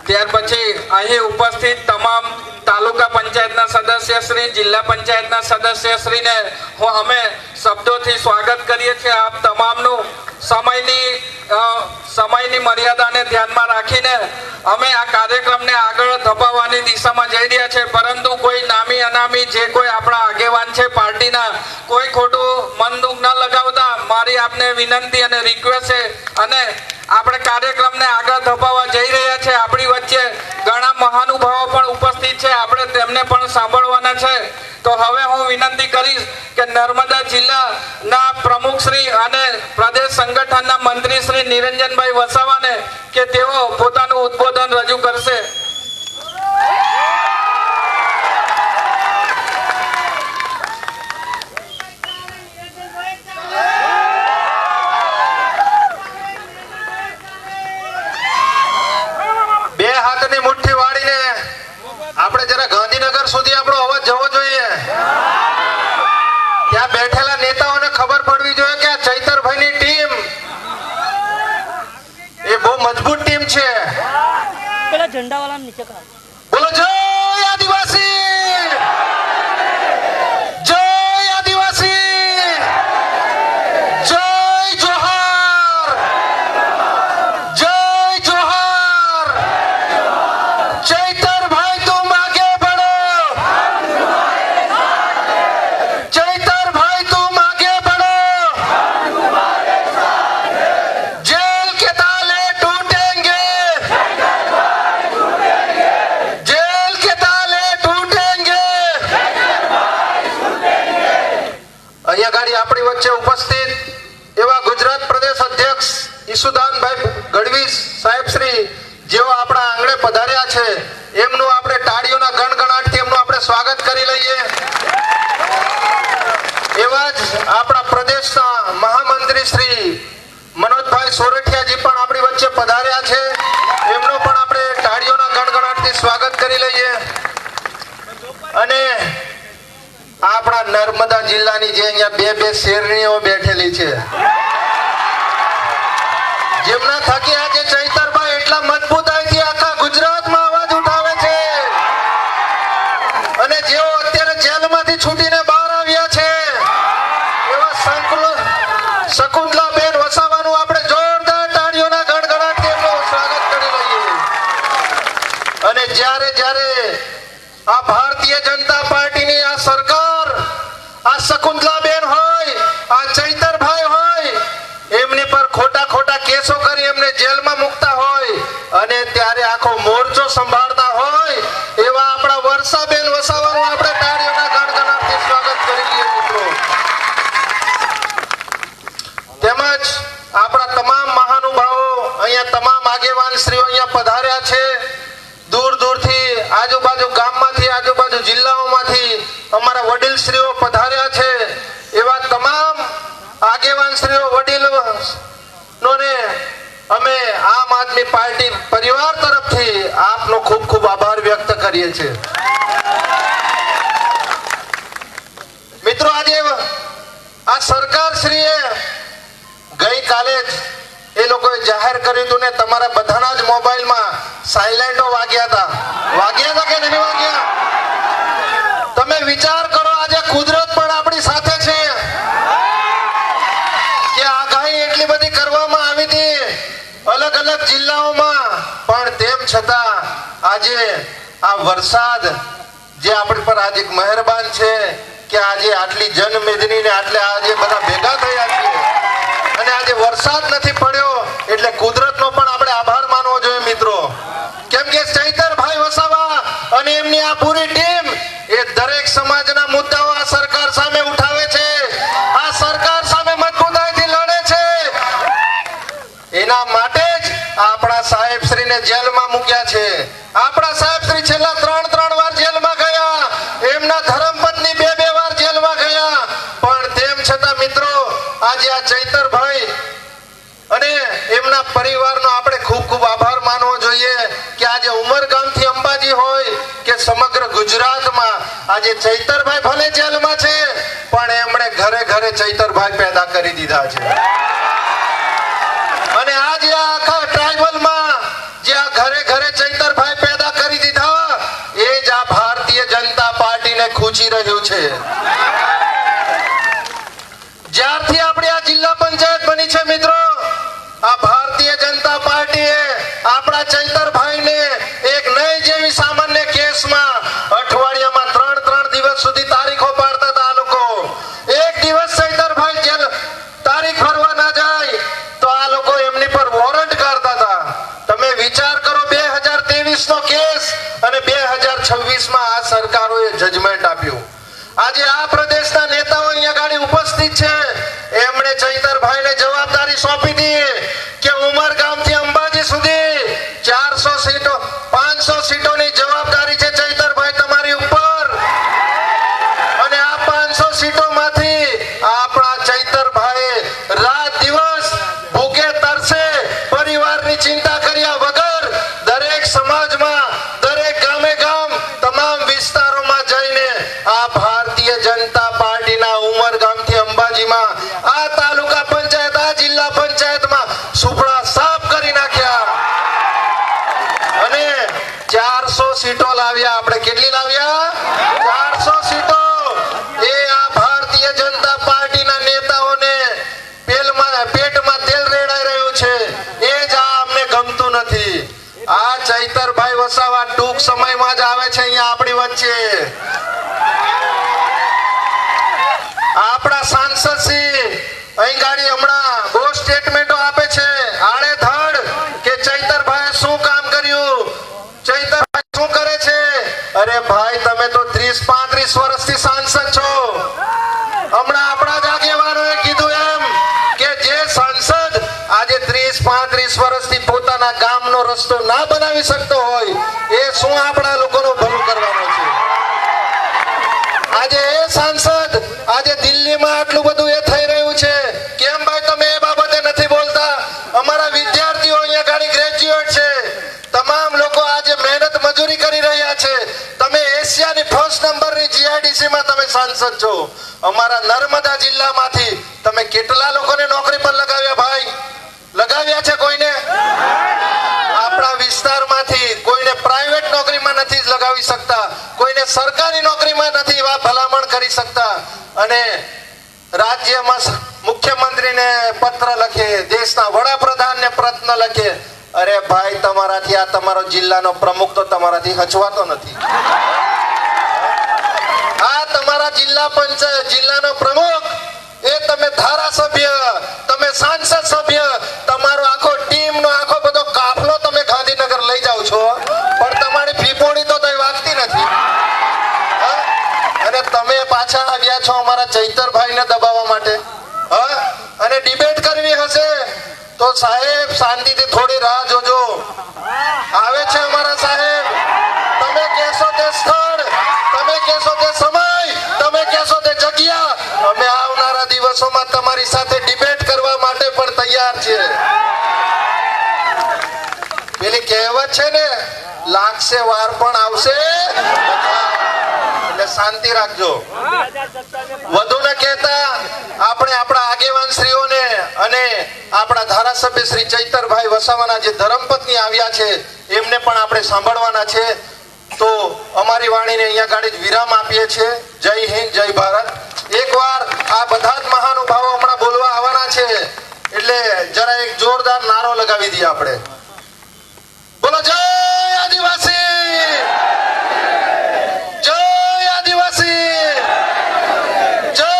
ત્યાર પછી અહીં ઉપસ્થિત તમામ તાલુકા પંચાયતના સદસ્યશ્રી, જિલ્લા પંચાયતના સદસ્યશ્રીને અમે શબ્દોથી સ્વાગત કરીએ છીએ. આપ તમામનું સમયની મર્યાદાને ધ્યાનમાં રાખીને અમે આ કાર્યક્રમને આગળ ધપાવવાની દિશામાં જઈ રહ્યા છે. પરંતુ કોઈ નામી અનામી જે કોઈ આપણા આગેવાન છે પાર્ટીના, કોઈ ખોટું મન દુઃખ ન લગાવતા મારી આપને વિનંતી અને રિક્વેસ્ટ છે. અને આપણે કાર્યક્રમને આગળ ધપાવવા જઈ રહ્યા છે. આપણી વચ્ચે ઘણા મહાનુભાવો પણ ઉપસ્થિત છે, આપણે તેમને પણ સાંભળવાના છે. તો હવે હું વિનંતી કરીશ કે નર્મદા જિલ્લાના પ્રમુખ શ્રી અને પ્રદેશ સંગઠન શ્રી નિરંજનભાઈ વસાવાને કે તેઓ પોતાનું ઉદ્બોધન રજૂ કરશે. બે હાથની મુઠ્ઠી વાળીને આપણે જરા ગાંધીનગર સુધી આપણો અવાજ જવો જોઈએ. ત્યાં બેઠેલા નેતાઓને ખબર પડવી જોઈએ કે આ ચૈતરભાઈની ટીમ એ બહુ મજબૂત ટીમ છે. પેલા ઝંડા વાળા નીચે કરાવો. બોલો જય આદિવાસી, જય આદિવાસી, જય જોહાર, જય જોહાર. ચૈતરભાઈ તુમ આગે बढ़ो, ચૈતરભાઈ તુમ આગે बढ़ो. जेल के ताले टूटेंगे, जेल के ताले टूटेंगे. અહીંયા ગાડી આપણી વચ્ચે ઉપસ્થિત એવા ગુજરાત પ્રદેશ અધ્યક્ષ ઈસુદાનભાઈ ગઢવી સાહેબ શ્રી જેઓ આપણા આંગણે પધાર્યા છે, એમનું આપણે તાળીઓના ગણગણાટથી એમનું આપણે સ્વાગત કરી લઈએ. એવા જ આપણા પ્રદેશના મહામંત્રી શ્રી મનોજભાઈ સોરઠિયાજી પણ આપણી વચ્ચે પધાર્યા છે, એમનું પણ આપણે તાળીઓના ગણગણાટથી સ્વાગત કરી લઈએ. અને આપણા નર્મદા જિલ્લાની જે અહીંયા બે બે શેરણીઓ બેઠેલી છે, જેમના થકી આજે ચૈતરભાઈ એટલા મજબૂતાઈથી આખા ગુજરાતમાં અવાજ ઉઠાવે છે, અને જેઓ અત્યારે જેલમાંથી છૂટીને બહાર આવ્યા છે, એવા શકુંતલાબેન વસાવાનું આપણે જોરદાર તાળીઓના ગણગણાટથી એમનું સ્વાગત કરી લઈએ. અને જ્યારે જ્યારે આ ભારતીય જનતા પાર્ટીની આ સરકાર, આ શકુંતલાબેન હોય, આ ચૈતરભાઈ હોય, એમની પર ખોટા ખોટા કેસો કરી એમને જેલમાં મૂકતા હોય, અને ત્યારે આખો મોરચો સંભાળતા હોય એવા આપણા વર્ષાબેન વસાવાનું આપણે તાળીઓના ગણગણાટથી સ્વાગત કરી લઈએ મિત્રો. તેમજ આપણા તમામ મહાનુભાવો અહીંયા, તમામ આગેવાન શ્રીઓ અહીંયા પધાર્યા છે. દૂર દૂરથી, આજુબાજુ ગામમાંથી, આજુબાજુ જિલ્લાઓમાંથી અમારા વડીલ શ્રીઓ પધાર્યા છે. એવા તમામ આગેવાન શ્રીઓ, વડીલોને અમે આમ આદમી પાર્ટી પરિવાર તરફથી આપનો ખૂબ ખૂબ આભાર વ્યક્ત કરીએ છીએ. મિત્રો, આજે આ સરકાર શ્રીએ ગઈકાલે જ એ લોકોએ જાહેર કર્યું હતું ને, તમારા બધાના જ મોબાઈલમાં સાયલેન્ટો વાગ્યા હતા કે નહીં વાગ્યા? તમે વિચાર કરો, આજે કુદરત પણ આપણી સાથે છે કે આગાહી એટલી બધી કરવામાં આવી હતી અલગ અલગ જિલ્લાઓમાં, પણ તેમ છતાં આજે આ વરસાદ જે આપણી પર આજે મહેરબાન છે કે આજે આટલી જનમેદની ને આટલે આજે બધા ભેગા થયા છીએ, અને આજે વરસાદ નથી પડ્યો, એટલે કુદરતનો પણ આપણે આભાર માનવો જોઈએ મિત્રો. કેમ કે ચૈતરભાઈ વસાવા અને એમની આ પૂરી ટીમ એ દરેક સમાજના મુદ્દાઓ આ સરકાર સામે ઉઠાવે છે, આ સરકાર સામે મજબૂતાઈથી લડે છે. એના માટે જ આપણા સાહેબશ્રીને જેલમાં મૂક્યા છે. આપણા સાહેબશ્રી છેલ્લા 3 વાર જેલમાં ગયા, એમના ધર્મપત્ની 2 વાર જેલમાં ગયા, પણ તેમ છતાં મિત્રો આજે આ ચૈતરભાઈ અને એમના પરિવારનો આપણે ખૂબ ખૂબ આભાર માનવો જોઈએ કે આજે ઉમરગામથી અંબાજી હોય કે સમગ્ર ગુજરાતમાં આજે ચૈતરભાઈ ભલે જેલમાં છે, પણ એમણે ઘરે ઘરે ચૈતરભાઈ પેદા કરી દીધા છે. અને આજે આખા ટ્રાઇબલમાં જે આ ઘરે ઘરે ચૈતરભાઈ પેદા કરી દીધા, એ જ આ ભારતીય જનતા પાર્ટીને ખૂંચી રહ્યું છે. જ્યારથી આપણી આ જિલ્લા પંચાયત બની છે મિત્રો, આ ભારતીય જનતા પાર્ટીએ આપણા ચૈતરભાઈને એક નહીં જેવી સામાન્ય કેસમાં અઠવાડિયામાં 3 દિવસ સુધી તારીખો પાડતા હતા. આ લોકો એક દિવસ ચૈતરભાઈ જેલ તારીખ ભરવા ના જાય તો આ લોકો એમની પર વોરંટ કાઢતા હતા. તમે વિચાર કરો, 2023 નો કેસ અને 2026 માં આ સરકારોએ જજમેન્ટ આપ્યું. આજે આ પ્રદેશના નેતાઓ અહીંયા ગાડી ઉપસ્થિત છે, એમણે ચૈતરભાઈને જવાબદારી સોંપી દીધી કે સીટોની જવાબદારી છે ચૈતરભાઈ તમારી ઉપર. અને આ 500 સીટોમાંથી આપણા ચૈતરભાઈએ રાત દિવસ ભૂખે તરસે પરિવારની ચિંતા કર્યા વગર દરેક સમાજમાં, દરેક ગામે ગામ, તમામ વિસ્તારોમાં જઈને આ ભારતીય જનતા પાર્ટીના ઉમરગામથી અંબાજીમાં, આ તાલુકા પંચાયત, આ જિલ્લા પંચાયતમાં સુપડા સાફ કરી નાખ્યા. અને 400 સીટો લાવ્યા. આપણે કેટલી લાવ્યા? 400 સીટો. એ આ ભારતીય જનતા પાર્ટીના નેતાઓને પેટમાં તેલ રેડાઈ રહ્યું છે. એ જ આ અમને ગમતું નથી. આ ચૈતરભાઈ વસાવા ટૂંક સમયમાં જ આવે છે અહીંયા આપણી વચ્ચે. આપણા સાંસદ શ્રી અહીં ગાડી હમણાં બહુ સ્ટેટમેન્ટો આપે છે આડેધડ કે ચૈતરભાઈએ શું કામ કર્યું, ચૈતરભાઈ શું કરે છે. અરે ભાઈ, તમે તો 30-35 વર્ષથી સાંસદ છો. હમણાં આપણા જ આગેવાનોએ કીધું એમ કે જે સાંસદ આજે 30-35 વર્ષથી પોતાના ગામનો રસ્તો ના બનાવી શકતો હોય એ શું આપણા લોકોનું ભલું કરવાનો છે. આજે એ સાંસદ આજે દિલ્હીમાં આટલું બધું એ થઈ રહ્યું છે. કેમ ભાઈ તમે એ બાબતે નથી બોલતા? અમારા વિદ્યાર્થીઓ અહીંયા ગાડી ગ્રેજ્યુએટ છે, તમામ લોકો આજે મહેનત મજૂરી કરી રહ્યા છે. તમે એશિયાની ફર્સ્ટ નંબરની જીઆઈડીસી માં તમે સાંસદ છો. અમારા નર્મદા જિલ્લામાંથી તમે કેટલા લોકોને નોકરી પર લગાવ્યા ભાઈ? લગાવ્યા છે કોઈને? આપણા વિસ્તારમાંથી કોઈને પ્રાઇવેટ નોકરીમાં નથી લગાવી શકતા, કોઈને સરકારી નોકરીમાં નથી એવા ભલામણ કરી શકતા. અને રાજ્યમાં મુખ્યમંત્રીને પત્ર લખે, દેશના વડાપ્રધાનને પ્રશ્ન લખે. અરે ભાઈ, તમારાથી આ તમારો જિલ્લાનો પ્રમુખ તો તમારાથી હચવાતો નથી. આ તમારા જિલ્લા પંચાયત જિલ્લાનો પ્રમુખ, એ તમે ધારાસભ્ય, તમે સાંસદ સભ્ય, તમારો આખો ટીમનો આખો બધો કાફલો તમે ગાંધીનગર લઈ જાઓ છો, પણ તમારી ફીપોડી તો તઈ વાગતી નથી. અને તમે પાછા આવ્યા છો અમારા ચૈતરભાઈને દબાવવા માટે. અને ડિબેટ કરવી હશે તો સાહેબ શાંતિથી થોડી રાહ જોજો. આવે છે અમારા સાહેબ. તમે કહેશો તે સ્થળ, તમે કહેશો તે સમય, તમે કહેશો તે જગ્યા, અમે આવનારા દિવસોમાં તમારી સાથે ડિબેટ કરવા માટે પણ તૈયાર છીએ. પેલી કહેવત છે ને, લાગશે વાર પણ આવશે. એટલે શાંતિ રાખજો. વધુ ન કહેતા આપણે આપણા આગેવાન શ્રીઓને અને આપણા ધારાસભ્ય શ્રી ચૈતરભાઈ વસાવાના જે ધર્મપત્ની આવ્યા છે એમને પણ આપણે સાંભળવાના છે. તો અમારી વાણીને અહીંયા ગાડી વિરામ આપીએ છીએ. જય હિન્દ, જય ભારત. એકવાર આ બધા જ મહાનુભાવો હમણાં બોલવા આવવાના છે એટલે જરા એક જોરદાર નારો લગાવી દઈએ આપણે. બોલો જય આદિવાસી, જય આદિવાસી, જય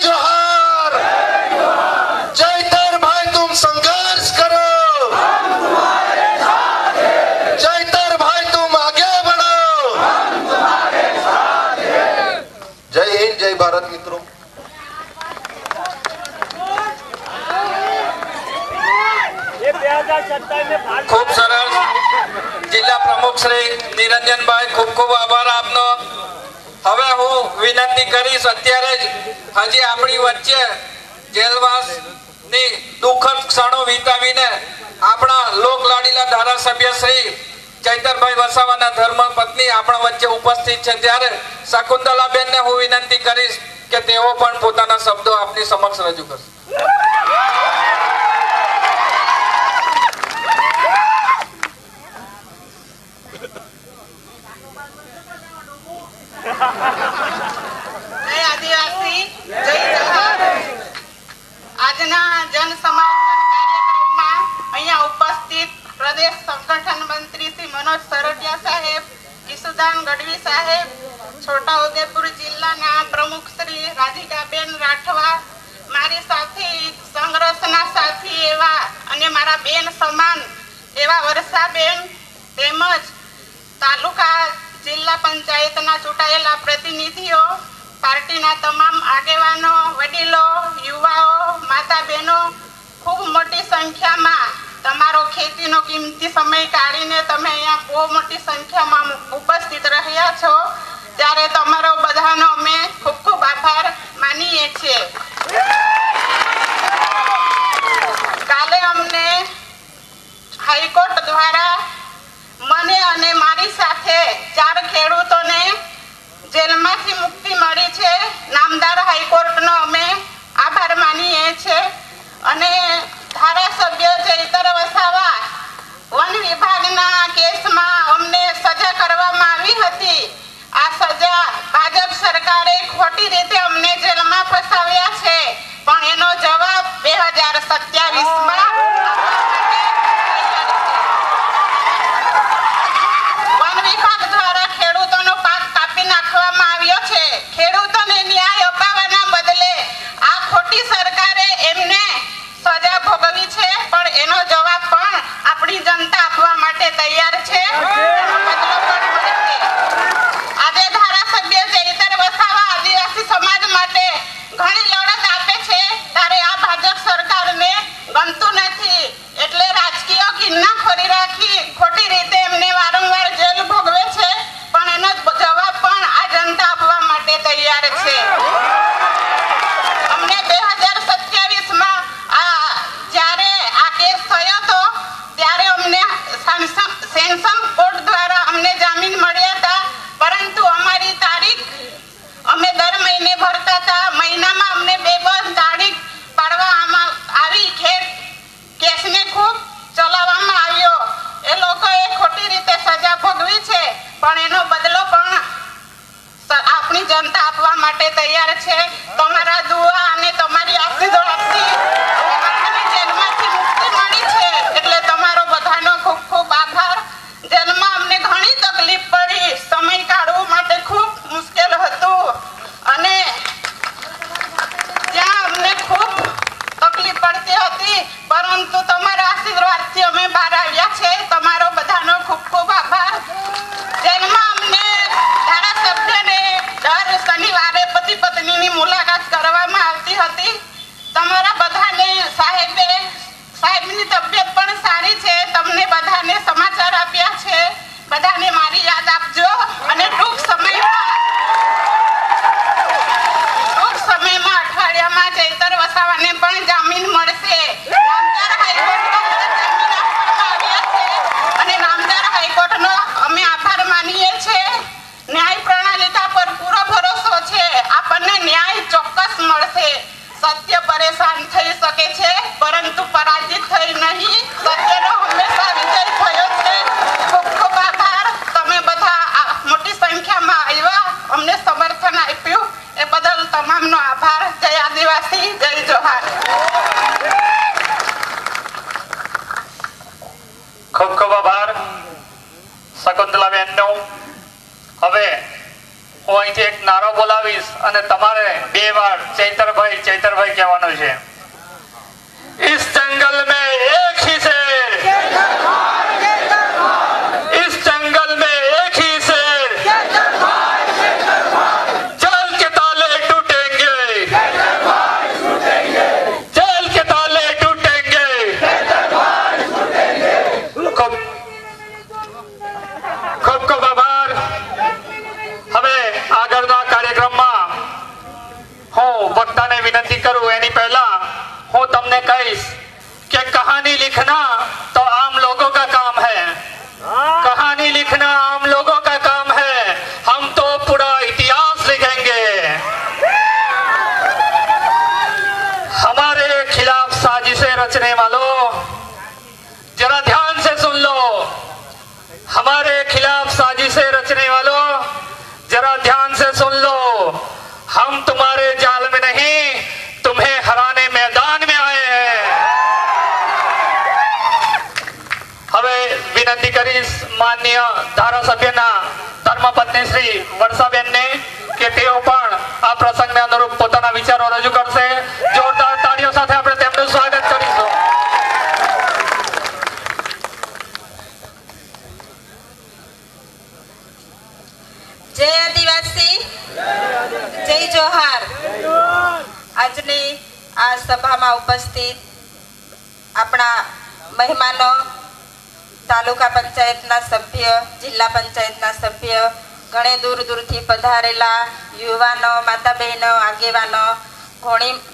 જોહાર. ચૈતરભાઈ તુમ સંઘર્ષ કરો, ચૈતરભાઈ તુમ આગે बढ़ो. જય હિન્દ, જય ભારત. મિત્રો, ખૂબ સરસ. જિલ્લા પ્રમુખ શ્રી નિરંજનભાઈ, ખૂબ ખૂબ આભાર આપનો. હવે હું વિનંતી કરીશ, અત્યારે જ હજી આપણી વચ્ચે જેલવાસની દુઃખદ ક્ષણો વિતાવીને આપણા લોકલાડીલા ધારાસભ્ય શ્રી ચૈતરભાઈ વસાવાના ધર્મપત્ની આપણા વચ્ચે ઉપસ્થિત છે, ત્યારે શકુંતલાબેનને હું વિનંતી કરીશ કે તેઓ પણ પોતાના શબ્દો આપની સમક્ષ રજૂ કરશે. જય આદિવાસી, જય જોહાર. આજના જન સમાવેશન કાર્યક્રમમાં અહીંયા ઉપસ્થિત પ્રદેશ સંગઠન મંત્રી શ્રી મનોજ સરવડિયા સાહેબ, કિશુદાન ગઢવી સાહેબ, છોટાઉદેપુર જિલ્લાના પ્રમુખ શ્રી રાધિકાબેન રાઠવા, મારી સાથી સંઘર્ષના સાથી એવા અને મારા બેન સમાન એવા વર્ષાબેન, તેમજ તાલુકા જિલ્લા પંચાયતના ચૂંટાયેલા પ્રતિનિધિઓ, પાર્ટીના તમામ આગેવાનો, વડીલો, યુવાઓ, માતા બહેનો, ખૂબ મોટી સંખ્યામાં તમારો ખેતીનો કિંમતી સમય કાઢીને તમે અહીંયા બહુ મોટી સંખ્યામાં ઉપસ્થિત રહ્યા છો, ત્યારે તમારો બધાનો અમે ખૂબ ખૂબ આભાર માનીએ છીએ. કાલે અમને હાઈકોર્ટ દ્વારા મને અને મારી સાથે 4 ખેડૂતોને જેલમાંથી મુક્તિ મળી છે. નામદાર હાઈકોર્ટનો અમે આભાર માનીએ છીએ. અને ધારાસભ્ય ચૈતર વસાવા વન વિભાગના કેસમાં અમને સજા કરવામાં આવી હતી. આ સજા ભાજપ સરકારે ખોટી રીતે અમને જેલમાં ફસાવ્યા છે, પણ એનો જવાબ 2027માં વન વિભાગ દ્વારા ખેડૂતોનો પાક કાપી નાખવામાં આવ્યો છે. ખેડૂતોને ન્યાય અપાવવાના બદલે આ ખોટી સરકારે એમને સજા ભોગવી છે, પણ એનો જવાબ પણ આપણી જનતા આપવા માટે તૈયાર છે. એનો બદલો પણ મળશે. આજે ધારાસભ્ય ચૈતર વસાવા આદિવાસી સમાજ માટે ઘણી લડત આપે છે, ત્યારે આ ભાજપ સરકારને ગમતું નથી, એટલે રાજકીય કિન્નાખોરી રાખી ખોટી રીતે એમને વારંવાર જેલ ભોગવે છે, પણ એનો જવાબ પણ આ જનતા આપવા માટે તૈયાર છે. અમને 2027માં જ્યારે આ કેસ થયો હતો ત્યારે અમને સેન્સમ કોર્ટ દ્વારા અમને જામીન મળ્યા હતા, પરંતુ અમારી તારીખ અમે દર મહિને ભરતા હતા. મહિનામાં અમને 2 તારીખ પાડવામાં આવી. કેસને ખૂબ ચલાવવામાં આવ્યો. એ લોકોએ ખોટી રીતે સજા ભોગવી છે, પણ એનો બદલો પણ આપણી જનતા આપવા માટે તૈયાર છે. તમારા દુઆ અને તમારી આશીર્વાદથી બધાને જેલમાંથી મુક્તિ મળી છે, એટલે તમારો બધાનો ખૂબ ખૂબ આભાર. જેલમાં અમને ઘણી તકલીફ પડી. સમય કાઢવા માટે ખૂબ મુશ્કેલ હતું અને ત્યાં અમને ખૂબ તકલીફ પડતી હતી, પરંતુ તમારા આશીર્વાદથી અમે બહાર આવ્યા છે. તમારો બધાનો ખૂબ ખૂબ આભાર. જેલમાં અમને ધારાસભ્યને દર શનિવારે પતિ પત્નીની મુલાકાત કરવામાં આવતી હતી. તમારા બધાને સાહેબની તબિયત પણ સારી છે. તમને બધાને સમાચાર આપ્યા છે. બધાને મારી યાદ આપજો અને ટૂંક સમયમાં અઠવાડિયામાં ચૈતર વસાવાને પણ જામીન મળશે. નામદાર હાઈકોર્ટમાં જામીન આપવામાં આવ્યા છે અને નામદાર હાઈકોર્ટનો અમે આભાર માનીએ છીએ. ન્યાય પ્રણાલિકા પર પૂરો ભરોસો છે. આપણને ન્યાય ચોક્કસ મળશે. સત્ય પરેશાન થઈ શકે છે, પરંતુ પરાજિત થઈ નહીં. સત્યનો હંમેશા વિજય થયો છે. ખૂબ ખૂબ આભાર. તમે બધા મોટી સંખ્યામાં આવ્યા, અમને સમર્થન આપ્યું, એ બદલ તમામનો આભાર. જય આદિવાસી, જય જોહાર. ખૂબ ખૂબ આભાર શકુંતલાબેનનો. હવે હું અહીંથી એક નારો બોલાવીશ અને તમારે 2 વાર ચૈતરભાઈ કહેવાનું છે. इस जंगल में एक ही शेर, इस जंगल में एक ही शेर, जेल के ताले टूटेंगे, जेल के ताले टूटेंगे. ખૂબ ખૂબ આભાર. હવે આગળના કાર્યક્રમમાં હું વક્તાને વિનંતી કરું એની પહેલા હું તમને કહીશ कि कहानी लिखना तो आम लोगों का काम है, कहानी लिखना आम लोगों का काम है. हम तो पूरा इतिहास लिखेंगे. हमारे खिलाफ साजिशें रचने वालों जरा ध्यान से सुन लो. हमारे खिलाफ साजिशें रचने वालों जरा ध्यान से सुन लो. हम तुम्हारे जाल में नहीं, तुम्हें हराने मैदान में आए हैं. હવે વિનંતી કરીશ માનનીય ધારાસભ્યના ધર્મપત્ની શ્રી વર્ષાબેનને કે તેઓ પણ આ પ્રસંગને અનુરૂપ પોતાના વિચારો રજૂ કરશે. જોરદાર તાળીઓ સાથે આપણે તેમનું સ્વાગત કરીશું. જય આદિવાસી, જય જોહાર. આજની આ સભામાં ઉપસ્થિત આપણા મહેમાનો, તાલુકા પંચાયતના સભ્ય, જિલ્લા પંચાયતના સભ્ય, ઘણે દૂર દૂરથી પધારેલા યુવાનો, માતા બહેનો, આગેવાનો,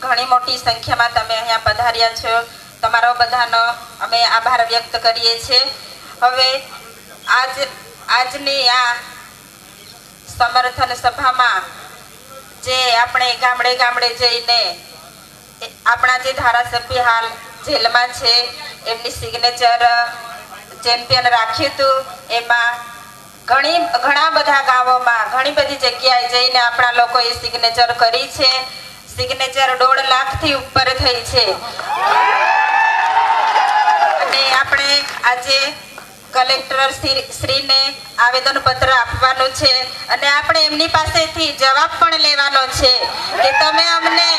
ઘણી મોટી સંખ્યામાં તમે અહીંયા પધાર્યા છો. તમારો બધાનો અમે આભાર વ્યક્ત કરીએ છીએ. હવે આજની આ સમર્થન સભામાં જે આપણે ગામડે ગામડે જઈને આપણા જે ધારાસભ્ય હાલ જેલમાં છે એમની સિગ્નેચર ચેમ્પિયન રાખ્યું હતું, એમાં ઘણા બધા ગામોમાં ઘણી બધી જગ્યાએ જઈને આપણા લોકોએ સિગ્નેચર કરી છે. સિગ્નેચર 1.5 લાખથી ઉપર થઈ છે. અને આપણે આજે કલેક્ટર શ્રીને આવેદન પત્ર આપવાનું છે અને આપણે એમની પાસેથી જવાબ પણ લેવાનો છે કે તમે અમને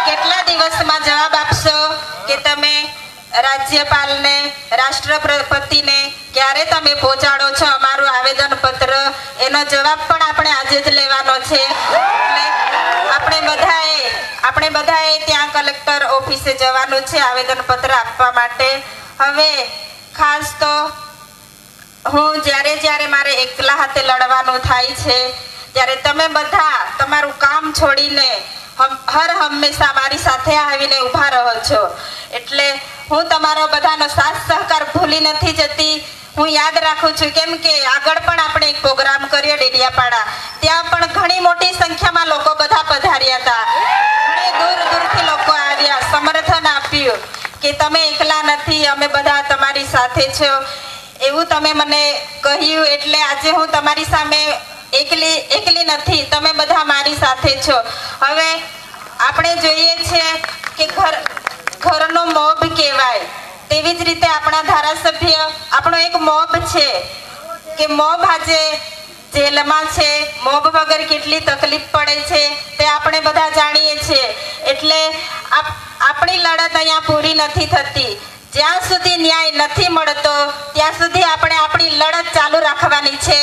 કેટલા દિવસમાં જવાબ આપશો, કે તમે રાજ્યપાલને, રાષ્ટ્રપતિને ક્યારે તમે પહોંચાડો છો અમારું આવેદન પત્ર. એનો જવાબ પણ આપણે આજે જ લેવાનો છે. એટલે આપણે બધાએ ત્યાં કલેક્ટર ઓફિસે જવાનું છે આવેદન પત્ર આપવા માટે. હવે ખાસ તો હું જ્યારે મારે એકલા હાથે લડવાનું થાય છે ત્યારે તમે બધા તમારું કામ છોડીને હંમેશા મારી સાથે આવીને ઊભા રહો છો. એટલે હું તમારો બધાનો સાથ સહકાર ભૂલી નથી જતી. હું યાદ રાખું છું, કેમ કે આગળ પણ આપણે એક પ્રોગ્રામ કર્યો ડેડિયાપાડા, ત્યાં પણ ઘણી મોટી સંખ્યામાં લોકો બધા પધાર્યા હતા. ઘણી દૂર દૂરથી લોકો આવ્યા, સમર્થન આપ્યું કે તમે એકલા નથી, અમે બધા તમારી સાથે છો એવું તમે મને કહ્યું. એટલે આજે હું તમારી સામે એકલી નથી, તમે બધા મારી સાથે છો. હવે આપણે જોઈએ છે કે ઘરનો મોભ કહેવાય, તેવી જ રીતે આપણા ધારાસભ્ય આપણો એક મોભ છે કે મોભ આજે જેલમાં છે. મોભ વગર કેટલી તકલીફ પડે છે તે આપણે બધા જાણીએ છીએ. એટલે આપણી લડત અહીંયા પૂરી નથી થતી. જ્યાં સુધી ન્યાય નથી મળતો ત્યાં સુધી આપણે આપણી લડત ચાલુ રાખવાની છે.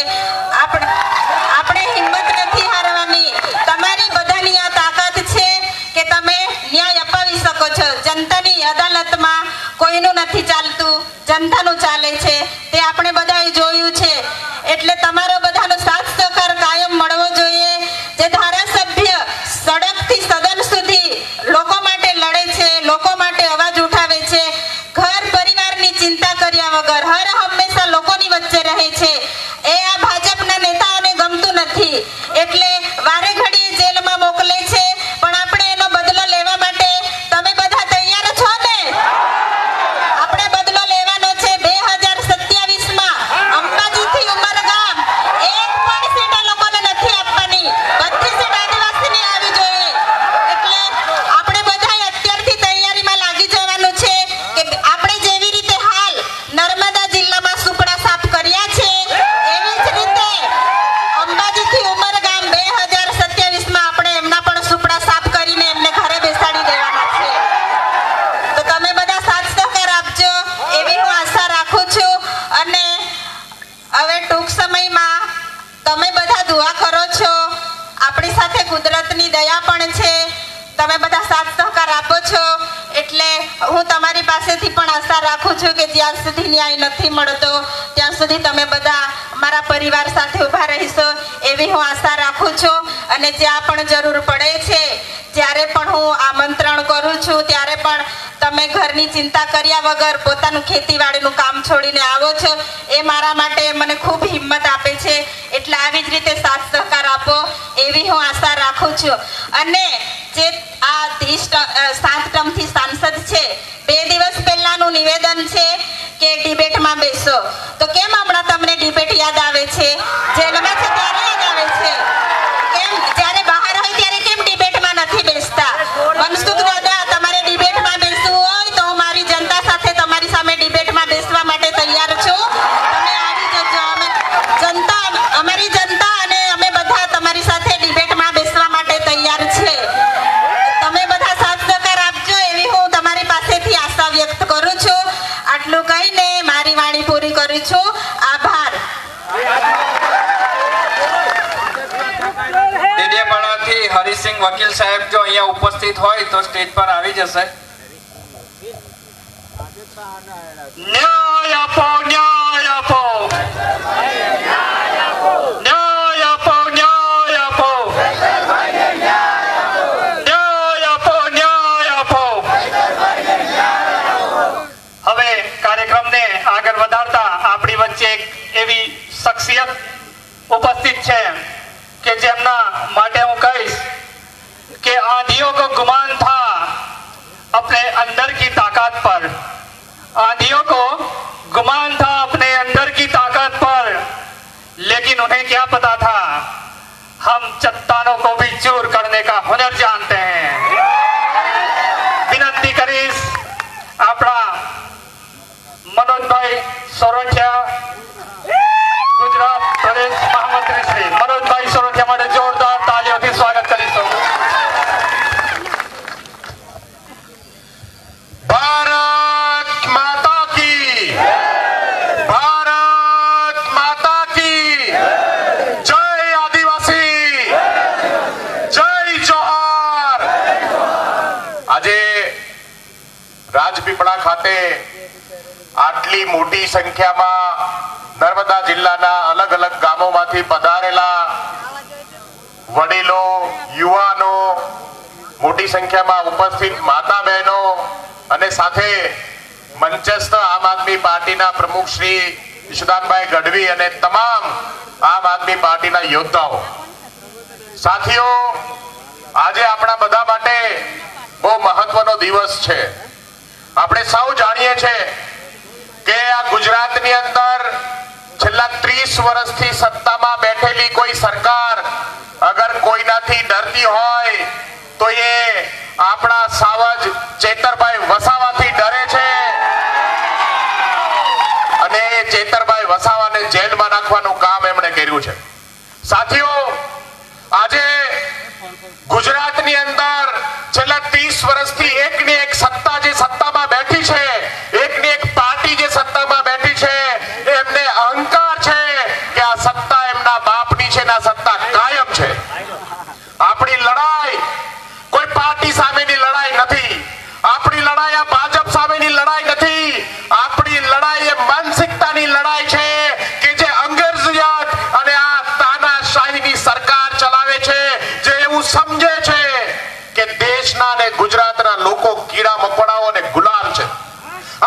આપણે હિંમત નથી હારવાની. તમારી બધાની આ તાકાત છે કે તમે ન્યાય અપાવી શકો છો. જનતાની અદાલતમાં કોઈનું નથી ચાલતું, જનતાનું ચાલે છે, તે આપણે બધાએ જોયું છે. એટલે તમારો બધાનો સાથ સહકાર કાયમ મળવો જોઈએ. જે ધારાસભ્ય સડકથી સદન સુધી લોકો માટે લડે છે, લોકો માટે અવાજ ઉઠાવે છે, ઘર પરિવારની ચિંતા કર્યા વગર હંમેશા લોકોની વચ્ચે રહે છે, એ આ ભાજપના નેતાઓને ગમતું નથી. એટલે વારે ઘડીએ જેલમાં મોકલે છે, પણ આપણે એનો બદલો લેવા માટે તમે બધા તૈયાર છો ને? આપણે બદલો લેવાનો છે. 2027માં અંબાજીથી ઉમરગામ એક પણ સીટ એ લોકોને નથી આપવાની. બધી સીટ આદિવાસીની આવી જોઈએ. એટલે આપણે બધાએ અત્યારથી તૈયારીમાં લાગી જવાનું છે કે આપણે જેવી રીતે હાલ નર્મદા જિલ્લામાં સુપડા સાફ કર્યા છે, એવી જ રીતે અંબાજીથી ઉમરગામ 2027માં આપણે એમના પણ સુપડા સાફ કરીને એમને ઘરે બેસાડી દેવાના છે. તો તમે બધા સાથ સહકાર આપજો એવી હું આશા રાખું છું. અને હવે ટૂંક સમયમાં તમે બધા દુઆ કરો છો, આપણી સાથે કુદરતની દયા પણ છે, તમે બધા સાથ સહકાર આપો છો. એટલે હું તમારી પાસેથી પણ આશા રાખું છું કે જ્યાં સુધી ન્યાય નથી મળતો ત્યાં સુધી તમે બધા મારા પરિવાર સાથે ઊભા રહીશો એવી હું આશા રાખું છું. અને જ્યાં પણ જરૂર પડે છે, જ્યારે પણ હું આમંત્રણ કરું છું ત્યારે પણ તમે ઘરની ચિંતા કર્યા વગર પોતાનું ખેતીવાડીનું કામ છોડીને આવો છો, એ મારા માટે મને ખૂબ હિંમત આપે છે. એટલે આવી જ રીતે સાથ સહકાર આપો એવી હું આશા રાખું છું. અને જે આ 7 ટર્મથી સાંસદ છે, 2 દિવસ પહેલાનું નિવેદન છે કે ડિબેટમાં બેસો. તો કેમ હમણાં તમને ડિબેટ યાદ આવે છે? જેલમાં છે ત્યારે યાદ આવે છે. કેમ જ્યારે બહાર હોય ત્યારે કેમ ડિબેટમાં નથી બેસતા? મનસુખ દાદા, તમારે ડિબેટમાં બેસવું હોય તો હું મારી જનતા સાથે તમારી સામે ડિબેટમાં બેસવા માટે તૈયાર છું. તમે આવી જજો. અમારી જનતા અને અમે બધા તમારી સાથે ડિબેટમાં બેસવા માટે તૈયાર છે. તમે બધા સાથ સહકાર આપજો એવી હું તમારી પાસેથી આશા વ્યક્ત કરું છું. આટલું કહીને મારી વાણી પૂરી કરું છું. આભાર. ડેડિયાપાડાથી હરિસિંહ વકીલ સાહેબ જો અહીંયા ઉપસ્થિત હોય તો સ્ટેજ પર આવી જશે. ન્યાય આપો, ન્યાય આપો, ન્યાય આપો, ન્યાય આપો, ન્યાય આપો, ન્યાય આપો. હવે કાર્યક્રમને આગળ વધારતા આપણી વચ્ચે એક એવી શખ્સિયત ઉપસ્થિત છે કે જેમના માટે હું કહીશ कि आंधियों को गुमान था अपने अंदर की ताकत पर, आंधियों को गुमान था अपने अंदर की ताकत पर, लेकिन उन्हें क्या पता था हम चट्टानों को भी चूर करने का हुनर जानते हैं. विनंती करीश अपना मनोजभाई सोरठिया, गुजरात प्रदेश महामंत्री श्री मनोजभाई सोरठिया માટે જોરદાર તાળીઓથી સ્વાગત કરીશું. भारत माता की, भारत माता की जय. आदिवासी जय जोहार. આજે રાજપીપળા ખાતે આટલી મોટી સંખ્યામાં નર્મદા જિલ્લાના અલગ અલગ ગામોમાંથી પધારેલા વડીલો, યુવાનો, મોટી સંખ્યામાં ઉપસ્થિત માતા બહેનો અને સાથે મંચસ્થ આમ આદમી પાર્ટીના પ્રમુખ શ્રી ઈશુદાનભાઈ ગઢવી અને તમામ આમ આદમી પાર્ટીના યોદ્ધાઓ. સાથીઓ, આજે આપણા બધા માટે બહુ મહત્વનો દિવસ છે. આપણે સૌ જાણીએ છીએ કે આ ગુજરાતની અંદર છેલ્લા 30 વર્ષથી સત્તામાં બેઠેલી કોઈ સરકાર અગર કોઈનાથી ડરતી હોય તો એ આપણા સાવજ ચેતરભાઈ વસાવાથી ડરે છે અને એ ચેતરભાઈ વસાવાને જેલમાં નાખવાનું કામ એમણે કર્યું છે. સાથીઓ, આજે ગુજરાતની અંદર છેલ્લા 30 વર્ષથી એકની એક સત્તા જે સત્તામાં બેઠી છે, એકની એક પાર્ટી જે સત્તામાં બેઠી છે, એમને અહંકાર છે કે આ સત્તા એમના બાપની છે ને આ સત્તા કાયમ છે. આપણી લડાઈ કોઈ પાર્ટી સામેની લડાઈ નથી. આપણી લડાઈ આ ભાજપ સામેની લડાઈ નથી. આપણી લડાઈ એ માનસિકતાની લડાઈ છે કે જે અંગ્રેજીયત અને આ તાનાશાહીની સરકાર ચલાવે છે, જે એવું સમજે છે કે દેશના અને ગુજરાતના લોકો કીડા મકોડાઓ અને ગુલામ છે.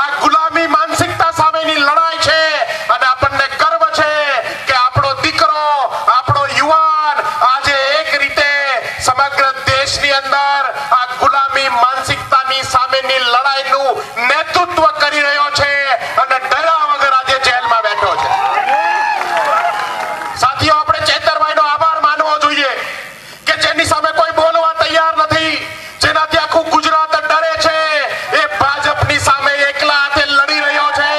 આ ગુલામી માનસિકતા સામેની લડાઈ છે અને આપણને ગર્વ છે કે આપણો દીકરો, આપણો યુવાન આજે એક રીતે સમગ્ર દેશની અંદર આ ગુલામી માનસિકતાની સામેની લડાઈનું નેતૃત્વ કરી રહ્યો છે અને ડર્યા વગર આજે જેલમાં બેઠો છે. સાથીઓ, આપણે ચેતરભાઈનો આભાર માનવો જોઈએ કે જેની સામે કોઈ બોલવા તૈયાર નથી, જેનાથી આખું ગુજરાત ડરે છે. એ ભાજપની સામે એકલા હાથે લડી રહ્યો છે.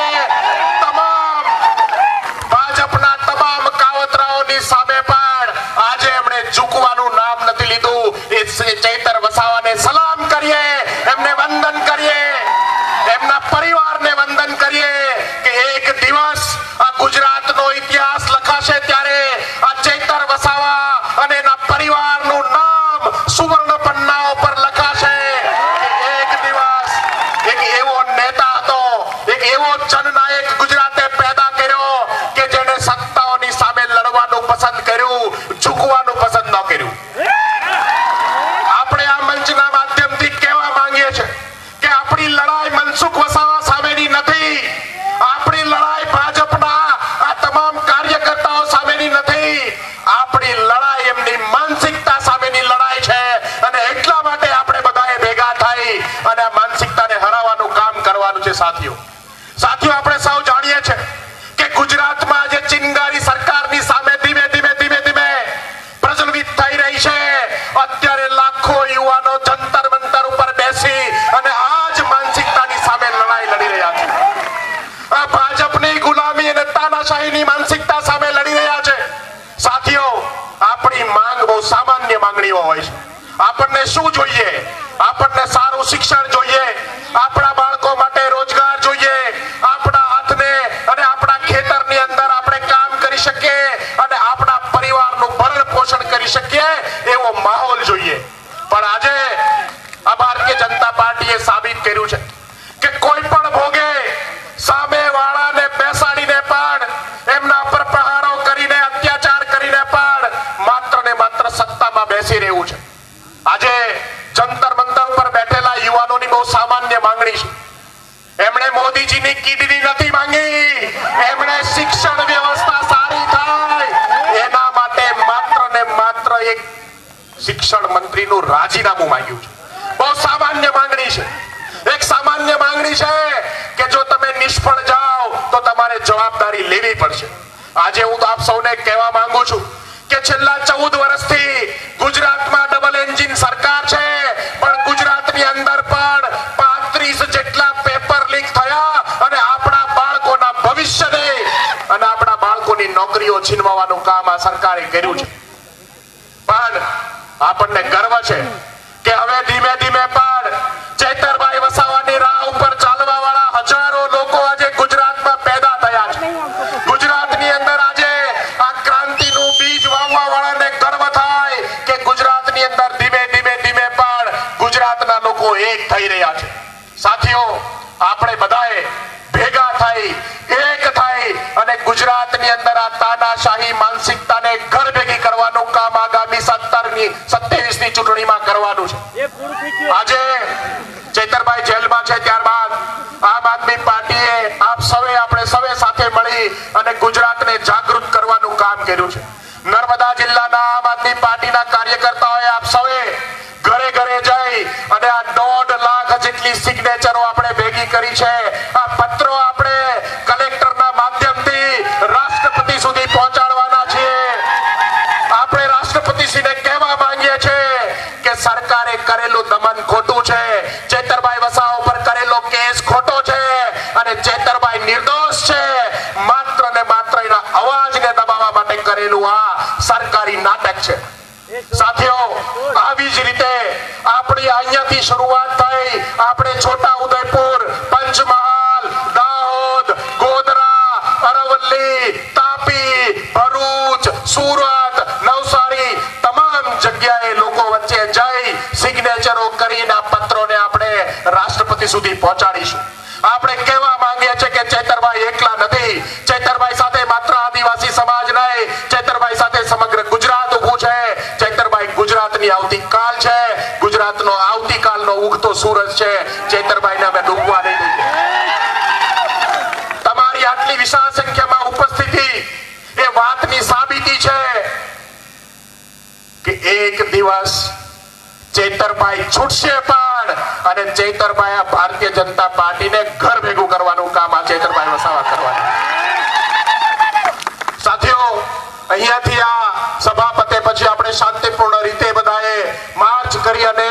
તમામ ભાજપના તમામ કાવતરાઓની સામે પણ આજે એમણે ઝૂકવાનું નામ નથી લીધું. એ ચેતર વસાવાને સલામ કરીએ, એમને વંદન કરીએ, એમના પરિવારને વંદન કરીએ કે એક દિવસ આ ગુજરાતનો ઇતિહાસ લખાશે ત્યારે આ ચેતર વસાવા અને એના પરિવારનું નામ સુવર્ણ પન્નાઓ પર લખાશે. એક દિવસ એક એવો નેતા હતો, એક એવો જનનાયક ગુજરાતે પેદા કર્યો કે જેને સત્તાઓની સામે લડવાનું પસંદ કર્યું, ઝૂકવાનું પસંદ ન કર્યું. આપણે આ મંચના માધ્યમથી કહેવા માંગીએ છીએ કે આપણી લડાઈ મનસુખ વસાવા સામેની નથી. આપણી લડાઈ ભાજપના આ તમામ કાર્યકર્તાઓ સામેની નથી. આપણી લડાઈ એમની માનસિકતા સામેની લડાઈ છે અને એટલા માટે આપણે બધાએ ભેગા થઈ અને આ માનસિકતાને હરાવવાનું કામ કરવાનું છે. સાથીઓ, આપણે સૌ જાણીએ છીએ કે ગુજરાતમાં જે ચિંગારી સરકારની સામે ધીમે ધીમે પ્રજ્વલિત થઈ રહી છે. અત્યારે લાખો યુવાનો જંતર મંતર ઉપર બેસી અને આ જ માનસિકતાની સામે લડાઈ લડી રહ્યા છે. આ ભાજપની ગુલામી અને તાનાશાહીની માનસિકતા સામે લડી રહ્યા છે. સાથીઓ, આપણી માંગ બહુ સામાન્ય માંગણીઓ હોય છે. આપણને શું જોઈએ? આપણને સારું શિક્ષણ જોઈએ, આપણા બાળકો માટે રોજગાર જોઈએ, આપણા હાથને અને આપણા ખેતરની અંદર આપણે કામ કરી શકીએ અને આપણા પરિવારનું ભરણ પોષણ કરી શકીએ એવો માહોલ જોઈએ. પણ આજે આ ભારતીય જનતા પાર્ટીએ સાબિત કર્યું છે કે કોઈ પણ ભોગે એક શિક્ષણ મંત્રીનું રાજીનામું માંગ્યું છે. બહુ સામાન્ય માંગણી છે. એક સામાન્ય માંગણી છે કે જો તમે નિષ્ફળ જાઓ તો તમારે જવાબદારી લેવી પડશે. આજે હું તો આપ સૌને કહેવા માંગુ છું કે છેલ્લા 14 વર્ષથી ગુજરાતમાં ડબલ એન્જિન સરકાર છે, પણ ગુજરાતની અંદર પણ 35 જેટલા પેપર લીક થયા અને આપણા બાળકોના ભવિષ્યને અને આપણા બાળકોની નોકરીઓ છીનવવાનું કામ આ સરકારે કર્યું છે. પણ આપણને ગર્વ છે કે હવે ધીમે ધીમે પણ ચૈતરભાઈ વસાવાની રાહ ઉપર ચાલવા વાળા હજારો લોકો આજે ગુજરાતમાં પેદા થયા છે. ગુજરાતની અંદર આજે આ ક્રાંતિનું બીજ વાવવા વાળાને ગર્વ થાય કે ગુજરાતની અંદર ધીમે ધીમે ધીમે પણ ગુજરાતના લોકો એક થઈ રહ્યા છે. સાથીઓ, આપણે બધાએ ભેગા થઈ એક થઈ અને ગુજરાતની અંદર આ તાનાશાહી માનસિકતાને ઘર ભેગી કરવાનું કામ આગામી 27ની ચૂંટણીમાં કરવાનું છે. આજે ચૈતરભાઈ જેલમાં છે, ત્યારબાદ આમ આદમી પાર્ટીએ આપણે સૌએ સાથે મળી અને ગુજરાતને જાગૃત કરવાનું કામ કર્યું છે. નર્મદા જિલ્લાના આમ આદમી પાર્ટીના કાર્યકર્તાઓએ આપ સૌએ ઘરે ઘરે જઈ અને આ 1.5 લાખ જેટલી સિગ્નેચરો આપણે ભેગી કરી છે. આ પત્રો આપણે કલેક્ટરના માધ્યમથી રાષ્ટ્રપતિ સુધી પહોંચાડવાના છીએ. આપણે રાષ્ટ્રપતિશ્રીને કહેવા માંગીએ છીએ કે સરકારે કરેલું દમન ખોટું છે, ચૈતરભાઈ વસાવા ઉપર કરેલો કેસ ખોટો છે અને ચૈતરભાઈ નિર્દોષ છે. માત્ર ને માત્ર એના અવાજને દબાવવા માટે કરેલું આ સરકારી નાટક છે. સાથીઓ, આવી જ રીતે આપણી અહીંયાથી શરૂઆત થઈ. આપણે છોટા ઉદયપુર, પંચમહાલ, દાહોદ, ગોધરા, અરવલ્લી, તાપી, ભરૂચ, સુરત, નવસારી તમામ જગ્યાએ લોકો વચ્ચે જઈ સિગ્નેચરો કરીને આ પત્રોને આપણે રાષ્ટ્રપતિ સુધી પહોંચાડીશું. આપણે કહેવા માંગીએ છીએ કે ચૈતરભાઈ એકલા નથી. ચૈતરભાઈ સાથે માત્ર આદિવાસી સમાજ નહીં, ચૈતરભાઈ સાથે સમગ્ર ગુજરાત ઊભું છે. ચૈતરભાઈ ગુજરાતની આવતીકાલ છે, ગુજરાતનો આવતીકાલનો ઉગતો સૂરજ છે. ચૈતરભાઈને અમે ડૂબવા નહીં દઈએ. તમારી આટલી વિશાળ સંખ્યામાં ઉપસ્થિતિ એ વાતની સાબિતી છે કે એક દિવસ ચૈતરભાઈ છૂટશે પણ અને ચૈતરભાઈ આ ભારતીય જનતા પાર્ટીને ઘર ભેગું કરવાનું કામ આ ચૈતરભાઈ વસાવા કરવાનું. સાથીઓ, અહીંયાથી આ સભા પતે પછી આપણે શાંતિપૂર્ણ રીતે બધાએ માર્ચ કરી અને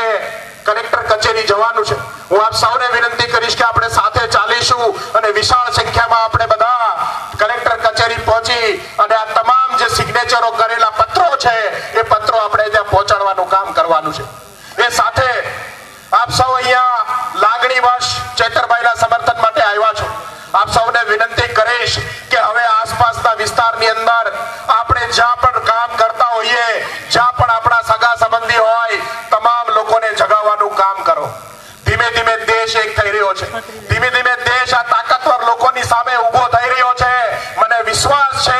કલેક્ટર કચેરી જવાનું છે. હું આપ સૌને વિનંતી કરીશ કે આપણે સાથે ચાલીશું અને વિશાળ સંખ્યામાં આપણે બધા કલેક્ટર કચેરી પહોંચી અને આ તમામ જે સિગ્નેચરો કરેલા પત્રો છે એ પત્રો આપણે ત્યાં પહોંચાડવાનું કામ કરવાનું છે. એ સાથે આપ સૌ અહીંયા લાગણીવશ ચૈતરભાઈના સમર્થન માટે આવ્યા છો. આપ સૌને વિનંતી કરીશ કે હવે આસપાસના વિસ્તારની અંદર આપણે જ્યાં પણ કામ કરતા હોઈએ, જ્યાં પણ આપણા સગા સંબંધી હોય, તમામ લોકોને જગાવવાનું કામ કરો. ધીમે ધીમે દેશ એક થઈ રહ્યો છે. ધીમે ધીમે દેશ આ તાકાતવર લોકોની સામે ઊભો થઈ રહ્યો છે. મને વિશ્વાસ છે